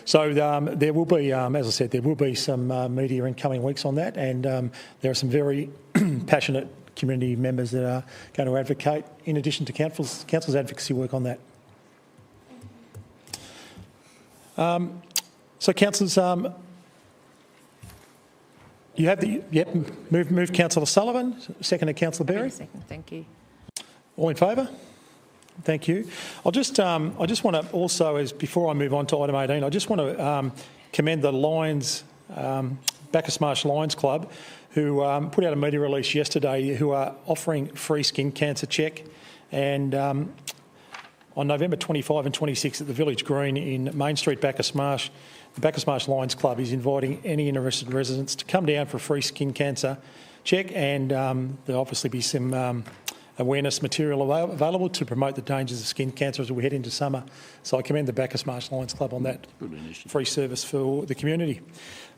So there will be, as I said, there will be some media in coming weeks on that, and there are some very passionate community members that are going to advocate in addition to council's advocacy work on that. So, councillors, you have the move Councillor Sullivan, seconded Councillor Berry. Second, thank you. All in favour? Thank you. I just want to also, before I move on to item 18, I just want to commend the Lions, Bacchus Marsh Lions Club, who put out a media release yesterday, who are offering free skin cancer check, and on November 25 and 26 at the Village Green in Main Street, Bacchus Marsh, the Bacchus Marsh Lions Club is inviting any interested residents to come down for a free skin cancer check, and there'll obviously be some awareness material available to promote the dangers of skin cancer as we head into summer. So I commend the Bacchus Marsh Lions Club on that free service for the community.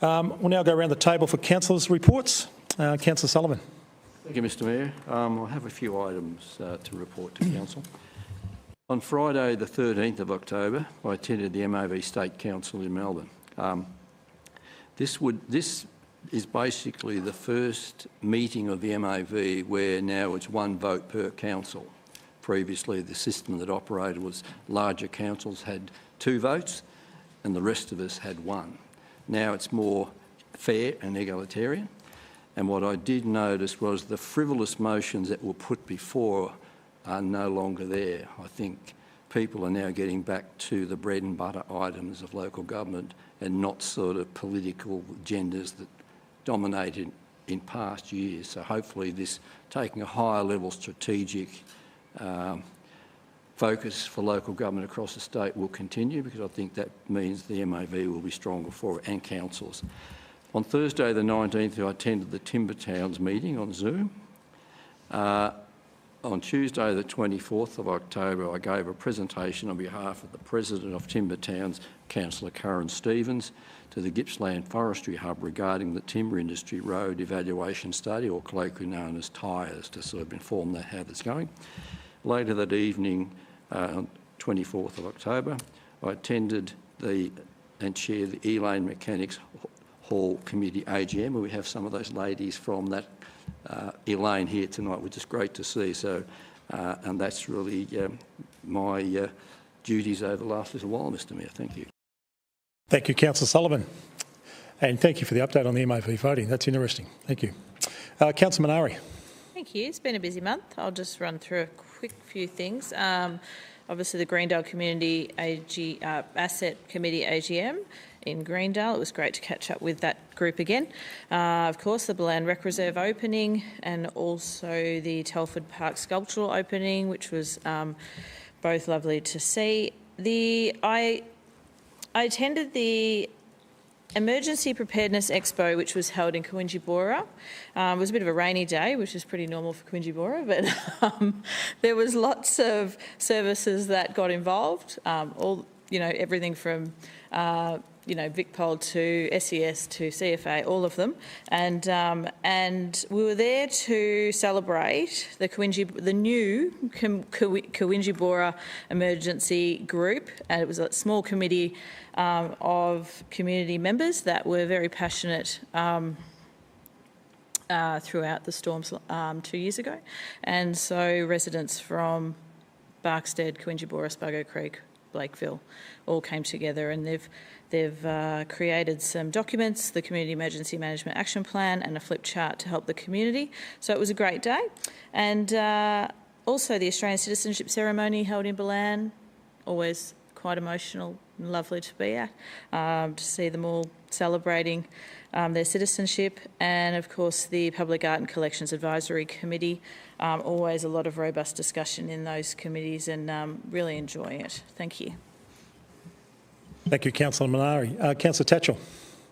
We'll now go around the table for councillors' reports. Councillor Sullivan. Thank you, Mr Mayor. I have a few items to report to Council. On Friday the 13th of October, I attended the MAV State Council in Melbourne. This is basically the first meeting of the MAV where now it's one vote per council. Previously, the system that operated was larger councils had 2 votes and the rest of us had 1. Now it's more fair and egalitarian. And what I did notice was the frivolous motions that were put before are no longer there. I think people are now getting back to the bread and butter items of local government and not sort of political agendas that dominated in past years. So hopefully this taking a higher level strategic focus for local government across the state will continue, because I think that means the MAV will be stronger for it, and councils. On Thursday the 19th, I attended the Timber Towns meeting on Zoom. On Tuesday the 24th of October, I gave a presentation on behalf of the President of Timber Towns, Councillor Karen Stevens, to the Gippsland Forestry Hub regarding the timber industry road evaluation study, or colloquially known as TIRES, to sort of inform that how that's going. Later that evening, on 24th of October, I attended and chaired the Elaine Mechanics Hall Committee AGM, where we have some of those ladies from that Elaine here tonight, which is great to see. So, and that's really my duties over the last little while, Mr Mayor. Thank you. Thank you, Councillor Sullivan. And thank you for the update on the MAV voting. That's interesting. Thank you. Councillor Minari. Thank you. It's been a busy month. I'll just run through a quick few things. Obviously, the Greendale Community Asset Committee AGM in Greendale. It was great to catch up with that group again. Of course, the Bland Rec Reserve opening, and also the Telford Park Sculptural opening, which was both lovely to see. I attended the Emergency Preparedness Expo, which was held in Coonjibora. It was a bit of a rainy day, which is pretty normal for Coonjibora, but there was lots of services that got involved. Everything from VicPol to SES to CFA, all of them, and we were there to celebrate the new Coonjibora Emergency Group, and it was a small committee of community members that were very passionate throughout the storms 2 years ago, and so residents from Barkstead, Coonjibora, Spargo Creek, Blakeville all came together, and they've created some documents, the Community Emergency Management Action Plan and a flip chart to help the community. So it was a great day. And also the Australian Citizenship Ceremony held in Balan, always quite emotional and lovely to be at, to see them all celebrating their citizenship. And of course the Public Art and Collections Advisory Committee, always a lot of robust discussion in those committees, and really enjoying it. Thank you. Thank you, Councillor Minari. Councillor Tatchell.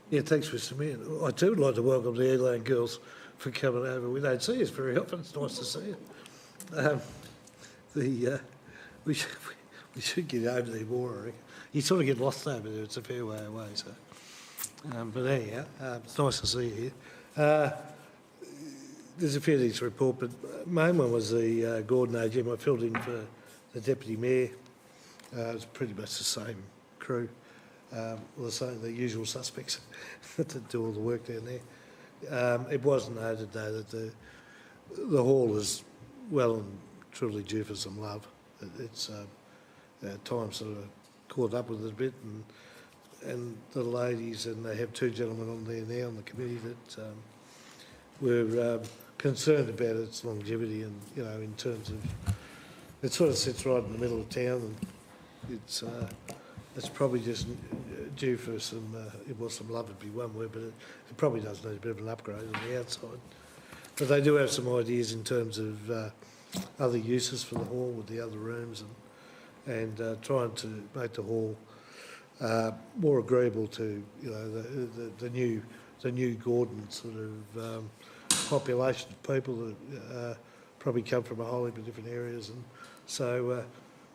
Yeah, thanks, Mr Mayor. I too would like to welcome the Elaine girls for coming over. We don't see us very often. It's nice to see you. We should get over there more, I reckon. You sort of get lost over there. It's a fair way away. So, but anyhow, it's nice to see you here. There's a few things to report, but main one was the Gordon AGM. I filled in for the Deputy Mayor. It was pretty much the same crew. The usual suspects that do all the work down there. It was noted though that the hall is well and truly due for some love. It's time sort of caught up with it a bit, and the ladies, and they have two gentlemen on there now on the committee that were concerned about its longevity, and in terms of it sort of sits right in the middle of town, and it's probably just due for some, some love would be one word, but it probably does need a bit of an upgrade on the outside. But they do have some ideas in terms of other uses for the hall with the other rooms, and trying to make the hall more agreeable to the new Gordon sort of population of people that probably come from a whole heap of different areas, and so.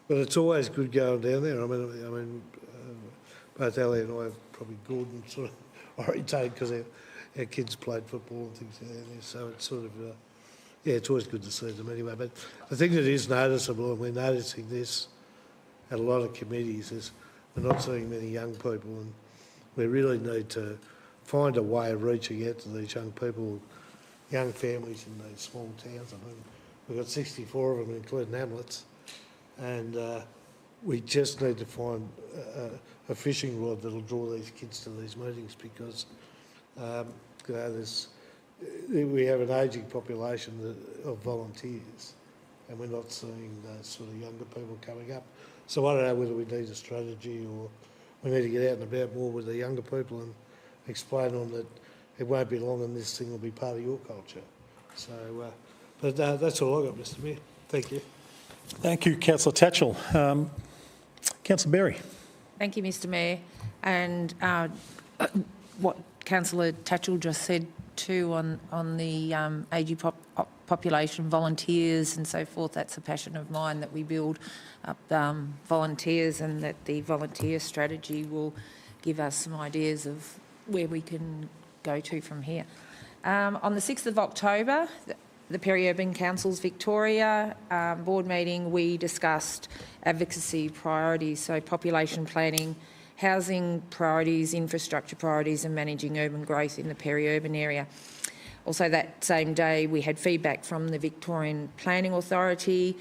But it's always good going down there. I mean, both Ali and I are probably Gordon sort of orientated because our kids played football and things down there. So it's sort of, it's always good to see them anyway. But the thing that is noticeable, and we're noticing this at a lot of committees, is we're not seeing many young people, and we really need to find a way of reaching out to these young people, young families in these small towns. I mean, we've got 64 of them, including hamlets. And we just need to find a fishing rod that'll draw these kids to these meetings, because we have an ageing population of volunteers, and we're not seeing those sort of younger people coming up. So I don't know whether we need a strategy, or we need to get out and about more with the younger people and explain to them that it won't be long and this thing will be part of your culture. So, but that's all I got, Mr Mayor. Thank you. Thank you, Councillor Tatchell. Councillor Berry. Thank you, Mr Mayor. And what Councillor Tatchell just said too on the AG population, volunteers and so forth, that's a passion of mine, that we build up volunteers, and that the volunteer strategy will give us some ideas of where we can go to from here. On the 6th of October, the Peri-Urban Councils Victoria board meeting, we discussed advocacy priorities, so population planning, housing priorities, infrastructure priorities and managing urban growth in the peri-urban area. Also that same day we had feedback from the Victorian Planning Authority.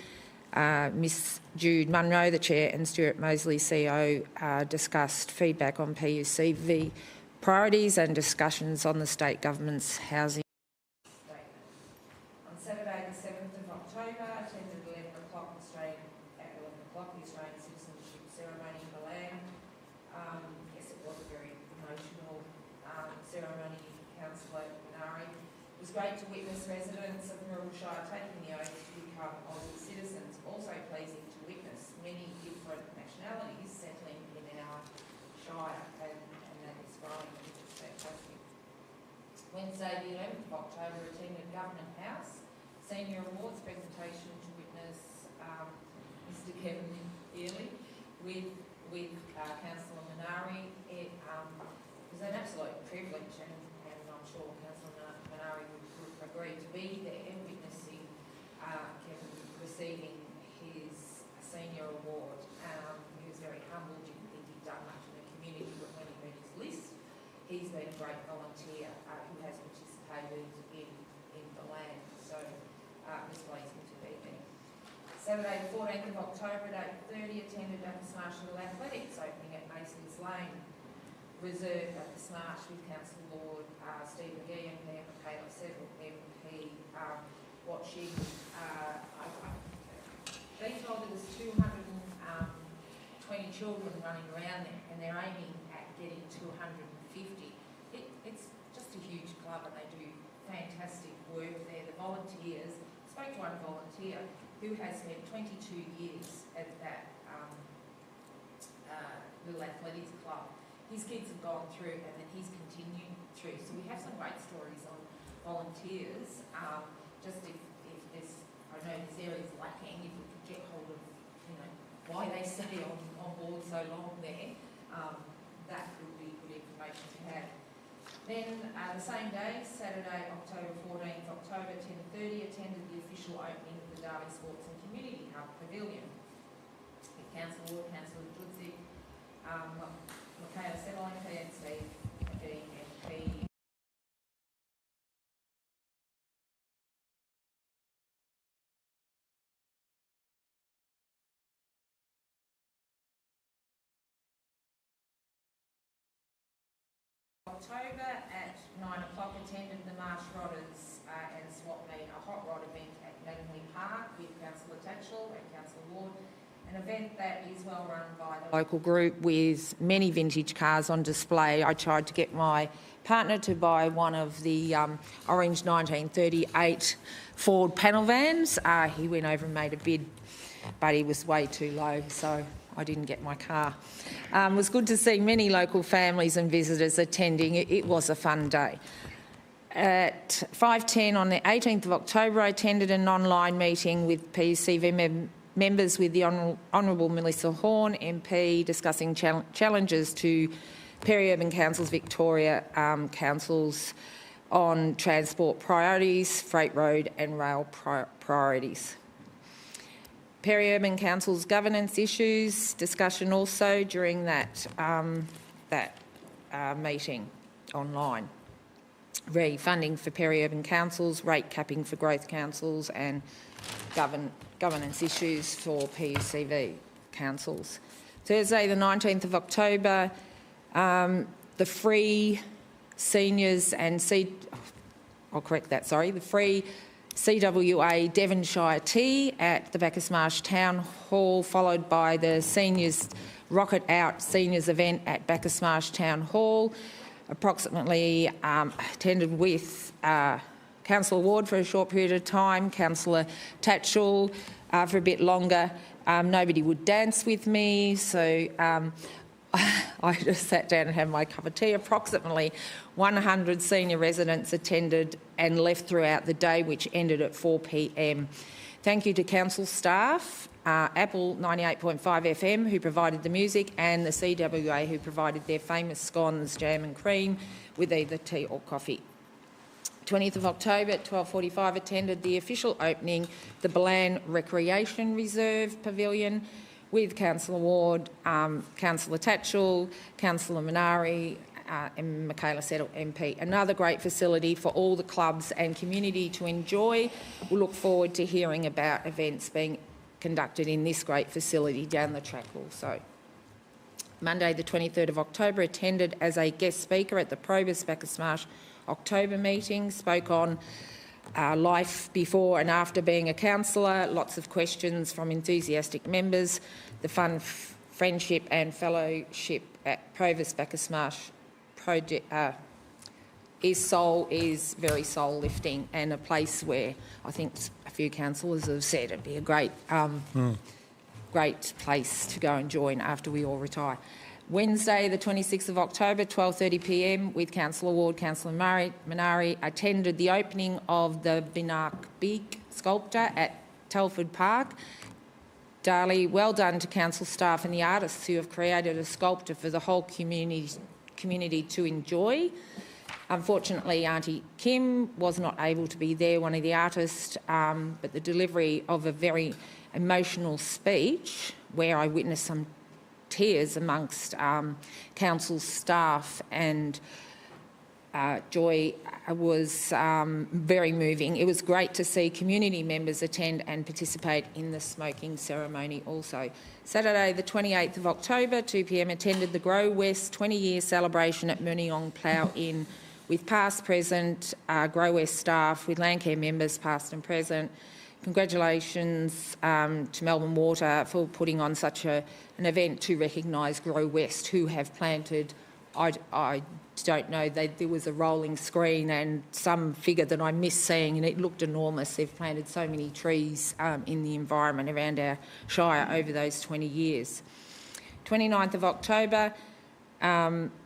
Miss Jude Munro, the Chair, and Stuart Mosley, CEO, discussed feedback on PUCV priorities and discussions on the state government's housing statement. On Saturday the 7th of October, attended 11 o'clock the Australian citizenship ceremony in Milan. Yes, it was a very emotional ceremony. Councillor Minari. It was great to witness residents of Wirral Shire taking the oath to become Aussie citizens. Also pleasing to witness many different nationalities settling in our Shire, and that is growing, which is fantastic. Wednesday the 11th of October, attended Government House Senior Awards presentation to witness Mr Kevin Early with Councillor Minari. It was an absolute privilege, and I'm sure Councillor Minari would agree, to be there witnessing Kevin receiving his senior award. He was very humble, didn't think he'd done much in the community, but when he read his list, he's been a great volunteer who has participated in the land. So it's pleasing to be there. Saturday the 14th of October at 8:30, attended Bacchus Marsh Athletics opening at Masons Lane. Reserve Bacchus Marsh with Council Lord Steve McGee, MP, Michaela Settle, MP, watching. They told there was 220 children running around there, and they're aiming at getting 250. It's just a huge club, and they do fantastic work there. The volunteers, spoke to one volunteer who has spent 22 years at that little athletics club. His kids have gone through, and then he's continued through. So we have some great stories on volunteers. Just if there's, I know this area is lacking, if we could get hold of, why they stay on board so long there, that would be good information to have. Then the same day, Saturday, October 14th, October 10:30, attended the official opening of the Darwin Sports and Community Hub Pavilion with Council Ward, Councillor Judzik, Michaela Settle, MP, and Steve McGee, MP. October at 9 o'clock, attended the Marsh Rodders and Swap Meet, a hot rod event at Mattingly Park with Councillor Tatchell and Councillor Ward. An event that is well run by the local group with many vintage cars on display. I tried to get my partner to buy one of the orange 1938 Ford panel vans. He went over and made a bid, but he was way too low, so I didn't get my car. It was good to see many local families and visitors attending. It was a fun day. At 5:10 on the 18th of October, I attended an online meeting with PUCV members with the Honourable Melissa Horn, MP, discussing challenges to Peri-Urban Councils Victoria councils on transport priorities, freight road and rail priorities. Peri-Urban Councils governance issues, discussion also during that meeting online. Funding for Peri-Urban Councils, rate capping for growth councils and governance issues for PUCV councils. Thursday the 19th of October, the free seniors and the free CWA Devonshire Tea at the Bacchus Marsh Town Hall, followed by the Seniors Rocket Out Seniors event at Bacchus Marsh Town Hall. Approximately attended with Councillor Ward for a short period of time, Councillor Tatchell, for a bit longer. Nobody would dance with me, so I just sat down and had my cup of tea. Approximately 100 senior residents attended and left throughout the day, which ended at 4 p.m. Thank you to council staff, Apple 98.5 FM, who provided the music, and the CWA, who provided their famous scones, jam and cream, with either tea or coffee. 20th of October at 12:45 attended the official opening, the Balan Recreation Reserve Pavilion, with Councillor Ward, Councillor Tatchell, Councillor Minari, and Michaela Settle MP. Another great facility for all the clubs and community to enjoy. We look forward to hearing about events being conducted in this great facility down the track also. Monday the 23rd of October attended as a guest speaker at the Probus Bacchus Marsh October meeting, spoke on life before and after being a councillor, lots of questions from enthusiastic members. The fun, friendship and fellowship at Probus Bacchus Marsh project is very soul lifting, and a place where I think a few councillors have said it'd be a great great place to go and join after we all retire. Wednesday the 26th of October, 12:30 p.m, with Councillor Ward, Councillor Minari, attended the opening of the Binak Beak sculpture at Telford Park. Darley, well done to council staff and the artists who have created a sculpture for the whole community to enjoy. Unfortunately, Auntie Kim was not able to be there, one of the artists, but the delivery of a very emotional speech where I witnessed some tears amongst council staff and Joy was very moving. It was great to see community members attend and participate in the smoking ceremony also. Saturday the 28th of October, 2 p.m, attended the Grow West 20-year celebration at Mooneyong Plough Inn with past, present, Grow West staff, with Landcare members past and present. Congratulations to Melbourne Water for putting on such an event to recognise Grow West, who have planted, I don't know, there was a rolling screen and some figure that I missed seeing, and it looked enormous. They've planted so many trees in the environment around our shire over those 20 years. 29th of October,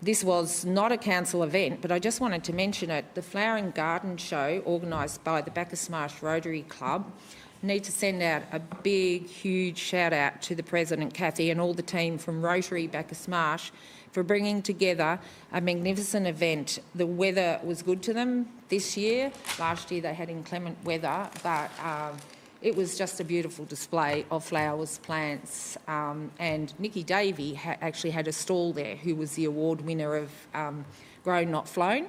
this was not a council event, but I just wanted to mention it. The Flower and Garden Show, organised by the Bacchus Marsh Rotary Club. I need to send out a big, huge shout out to the President, Kathy, and all the team from Rotary Bacchus Marsh for bringing together a magnificent event. The weather was good to them this year. Last year they had inclement weather, but it was just a beautiful display of flowers, plants, and Nikki Davey actually had a stall there, who was the award winner of Grown Not Flown,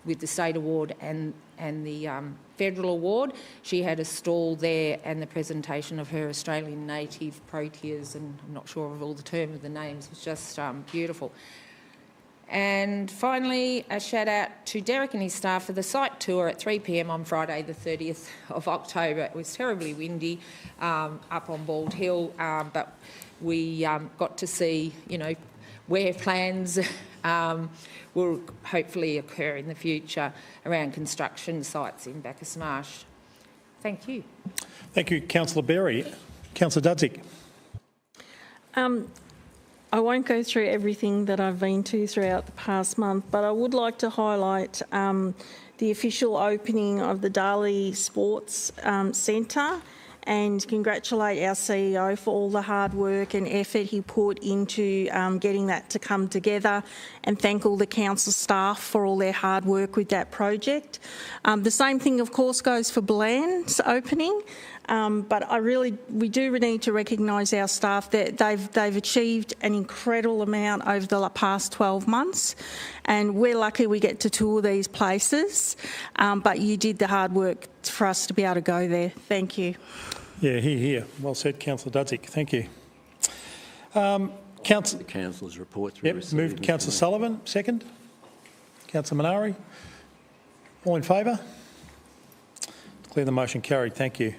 with the State Award and the Federal Award. She had a stall there and the presentation of her Australian native proteas, and I'm not sure of all the term of the names, it was just beautiful. And finally, a shout out to Derek and his staff for the site tour at 3 p.m. on Friday the 30th of October. It was terribly windy up on Bald Hill, but we got to see, you know, where plans will hopefully occur in the future around construction sites in Bacchus Marsh. Thank you. Thank you, Councillor Berry. Councillor Dudzik. I won't go through everything that I've been to throughout the past month, but I would like to highlight the official opening of the Darley Sports Centre, and congratulate our CEO for all the hard work and effort he put into getting that to come together, and thank all the council staff for all their hard work with that project. The same thing, of course, goes for Bland's opening, but we do need to recognise our staff that they've achieved an incredible amount over the past 12 months, and we're lucky we get to tour these places, but you did the hard work for us to be able to go there. Thank you. Yeah, here. Well said, Councillor Dudzik. Thank you. The councillor's report. Moved Councillor Sullivan, second. Councillor Minari. All in favour? Declare the motion carried. Thank you.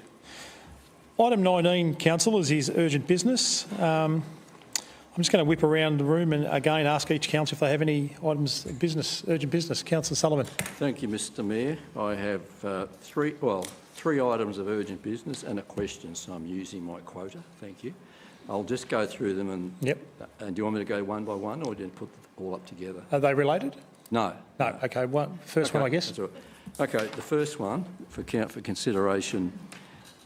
Item 19, councillors, is urgent business. I I'm just going to whip around the room and again ask each councillor if they have any items of business, urgent business. Councillor Sullivan. Thank you, Mr Mayor. I have three items of urgent business and a question, so I'm using my quota. Thank you. I'll just go through them and... Yep. And do you want me to go one by one or do you put them all up together? Are they related? No. No. Okay. First one, I guess. That's all right. Okay. The first one for consideration,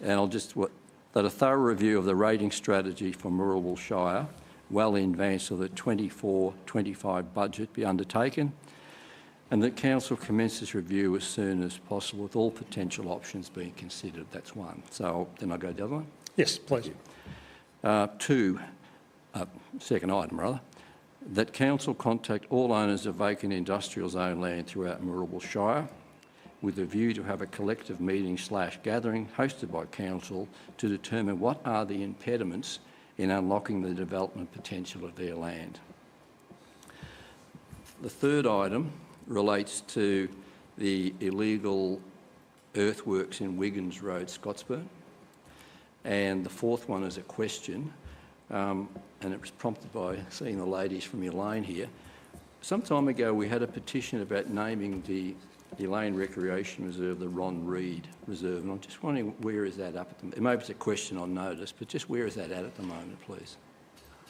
and I'll just that a thorough review of the rating strategy for Moorabool Shire, well in advance of the 24-25 budget, be undertaken, and that council commence this review as soon as possible, with all potential options being considered. That's one. So then I go to the other one. Yes, please. Second item rather. That council contact all owners of vacant industrial zone land throughout Moorabool Shire with a view to have a collective meeting/gathering hosted by council to determine what are the impediments in unlocking the development potential of their land. The third item relates to the illegal earthworks in Wiggins Road, Scottsburn. And the fourth one is a question, and it was prompted by seeing the ladies from Elaine here. Some time ago we had a petition about naming the Elaine Recreation Reserve the Ron Reed Reserve, and I'm just wondering where is that up at the moment? Maybe it's a question on notice, but just where is that at the moment, please?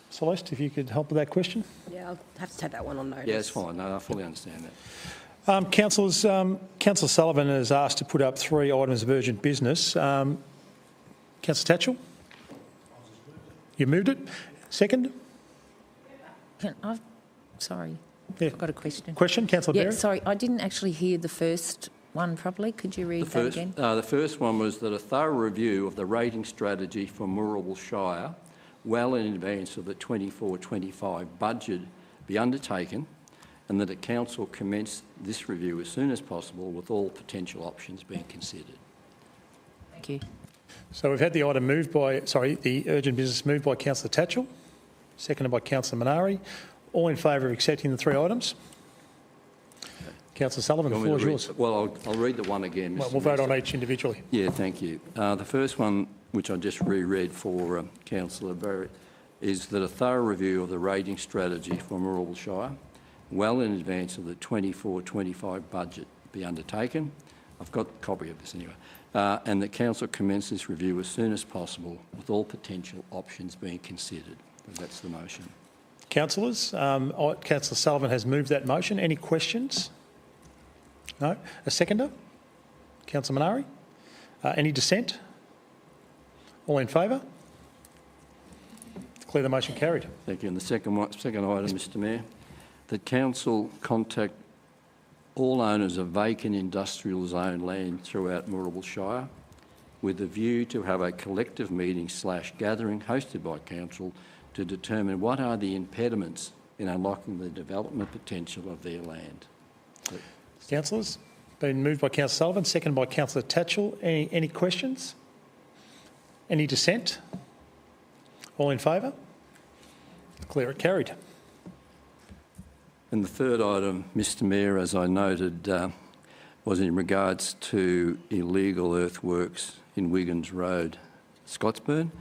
Celeste, if you could help with that question. Yeah, I'll have to take that one on notice. Yeah, it's fine. No, I fully understand that. Councillors, Councillor Sullivan has asked to put up three items of urgent business. Councillor Tatchell? You moved it? Second? Sorry, Yeah. I've got a question. Question, Councillor Yeah, Berry? sorry, I didn't actually hear the first one properly. Could you read that again? The first one was that a thorough review of the rating strategy for Moorabool Shire, well in advance of the 24-25 budget, be undertaken, and that the council commence this review as soon as possible, with all potential options being considered. Thank you. So we've had the item the urgent business moved by Councillor Tatchell, seconded by Councillor Minari. All in favour of accepting the three items? Councillor Sullivan, the floor is yours. Well, I'll read the one again, Mr. We'll vote on each individually. Yeah, thank you. The first one, which I just reread for Councillor Barrett, is that a thorough review of the rating strategy for Moorabool Shire, well in advance of the 24-25 budget, be undertaken. I've got a copy of this anyway. And that council commence this review as soon as possible, with all potential options being considered. That's the motion. Councillors, Councillor Sullivan has moved that motion. Any questions? No? A seconder? Councillor Minari? Any dissent? All in favour? Declare the motion carried. Thank you. And the second item, Mr Mayor, that council contact all owners of vacant industrial zone land throughout Moorabool Shire with a view to have a collective meeting/gathering hosted by council to determine what are the impediments in unlocking the development potential of their land. Councillors, been moved by Councillor Sullivan, seconded by Councillor Tatchell. Any questions? Any dissent? All in favour? Declare it carried. And the third item, Mr Mayor, as I noted, was in regards to illegal earthworks in Wiggins Road, Scottsburn.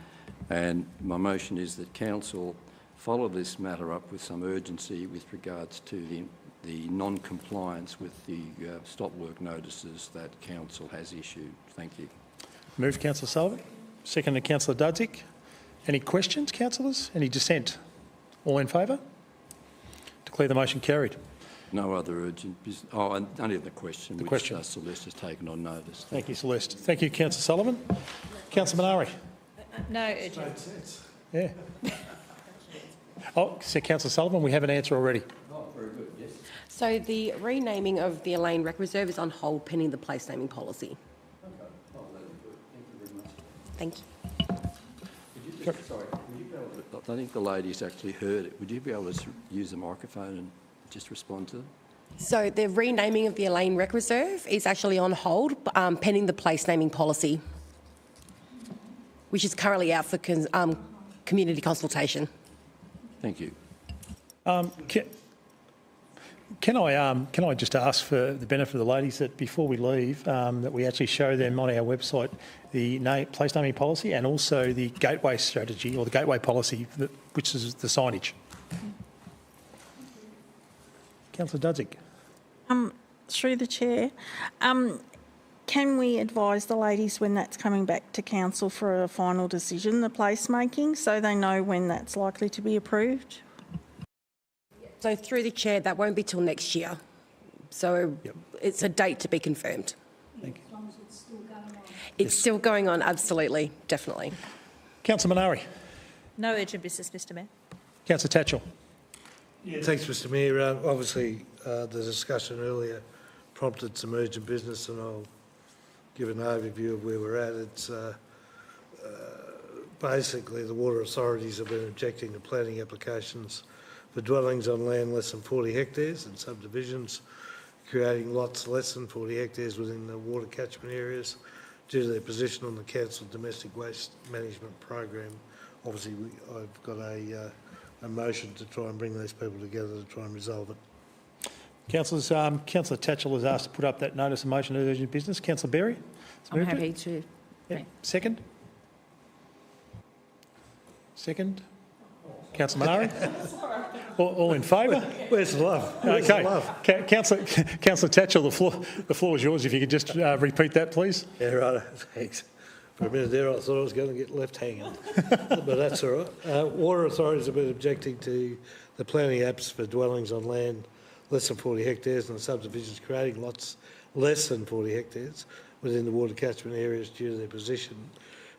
And my motion is that council follow this matter up with some urgency with regards to the non-compliance with the stop work notices that council has issued. Thank you. Moved, Councillor Sullivan. Seconded, Councillor Dudzik. Any questions, councillors? Any dissent? All in favour? Declare the motion carried. No other urgent business. Oh, and only the question, which Celeste has taken on notice. Thank you, Celeste. Thank you, Councillor Sullivan. Councillor Minari. No urgent. Yeah. Oh, so Councillor Sullivan, we have an answer already. Oh, very good, yes. So the renaming of the Elaine Rec Reserve is on hold pending the place naming policy. Okay. Oh, that'd be good. Thank Thank you very much. you. Sorry, would you be able to, I think the ladies actually heard it. Would you be able to use the microphone and just respond to them? So the renaming of the Elaine Rec Reserve is actually on hold pending the place naming policy, which is currently out for community consultation. Thank you. Can I just ask for the benefit of the ladies that before we leave, that we actually show them on our website the place naming policy and also the gateway strategy or the gateway policy, which is the signage. Councillor Dudzik. Through the chair, can we advise the ladies when that's coming back to council for a final decision, the placemaking, so they know when that's likely to be approved? So through the chair, that won't be till next year. So it's a date to be confirmed. Thank you. It's still going on, absolutely, definitely. Councillor Minari. No urgent business, Mr Mayor. Councillor Tatchell. Yeah, thanks, Mr Mayor. Obviously, the discussion earlier prompted some urgent business, and I'll give an overview of where we're at. It's basically the water authorities have been objecting to planning applications for dwellings on land less than 40 hectares and subdivisions, creating lots less than 40 hectares within the water catchment areas due to their position on the council domestic waste management program. Obviously, I've got a motion to try and bring these people together to try and resolve it. Councillors, Councillor Tatchell has asked to put up that notice of motion of urgent business. Councillor Berry? I'm happy to. Yep. Second? Second? Councillor Minari? All in favour? Where's the love? Where's the love? Councillor Tatchell, the floor is yours. If you could just repeat that, please. Yeah, right. Thanks. For a minute there, I thought I was going to get left hanging, but that's all right. Water authorities have been objecting to the planning apps for dwellings on land less than 40 hectares and the subdivisions creating lots less than 40 hectares within the water catchment areas due to their position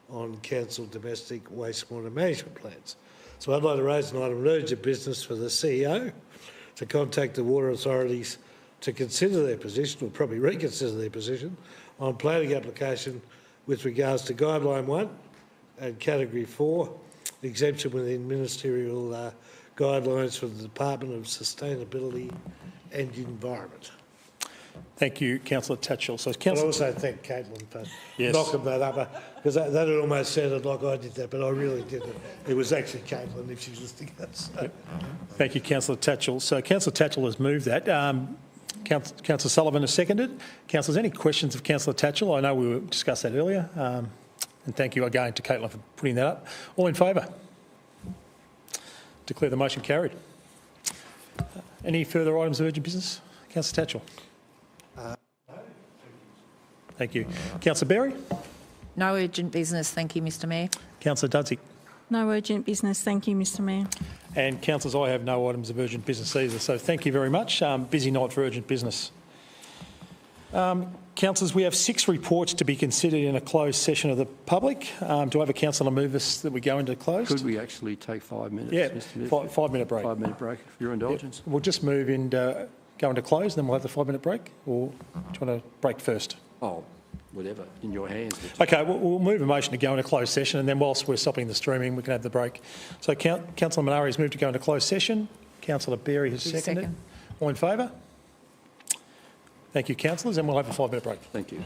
on council domestic wastewater management plans. So I'd like to raise an item of urgent business for the CEO to contact the water authorities to consider their position, or probably reconsider their position, on planning application with regards to Guideline 1 and Category 4, exemption within ministerial guidelines for the Department of Sustainability and Environment. Thank you, Councillor Tatchell. So, I also thank Caitlin for knocking that up, because that had almost sounded like I did that, but I really didn't. It was actually Caitlin, if she's listening. So. Thank you, Councillor Tatchell. So, Councillor Tatchell has moved that. Councillor Sullivan has seconded. Councillors, any questions of Councillor Tatchell? I know we discussed that earlier. And thank you again to Caitlin for putting that up. All in favour? Declare the motion carried. Any further items of urgent business? Councillor Tatchell. Thank you. Councillor Berry? No urgent business, thank you, Mr Mayor. Councillor Dudzik? No urgent business, thank you, Mr Mayor. And councillors, I have no items of urgent business either, so thank you very much. Busy night for urgent business. Councillors, we have 6 reports to be considered in a closed session of the public. Do I have a councillor move us that we go into closed? Could we actually take 5 minutes, Yeah, Mr Mayor? 5 minute break. 5 minute break, for your indulgence. We'll just move in, go into closed, then we'll have the 5 minute break, or do you want to break first? Oh, whatever, in your hands. Okay, we'll move a motion to go into closed session, and then whilst we're stopping the streaming, we can have the break. So Councillor Minari has moved to go into closed session. Councillor Berry has seconded. Second. All in favour? Thank you, councillors, and we'll have a 5 minute break. Thank you.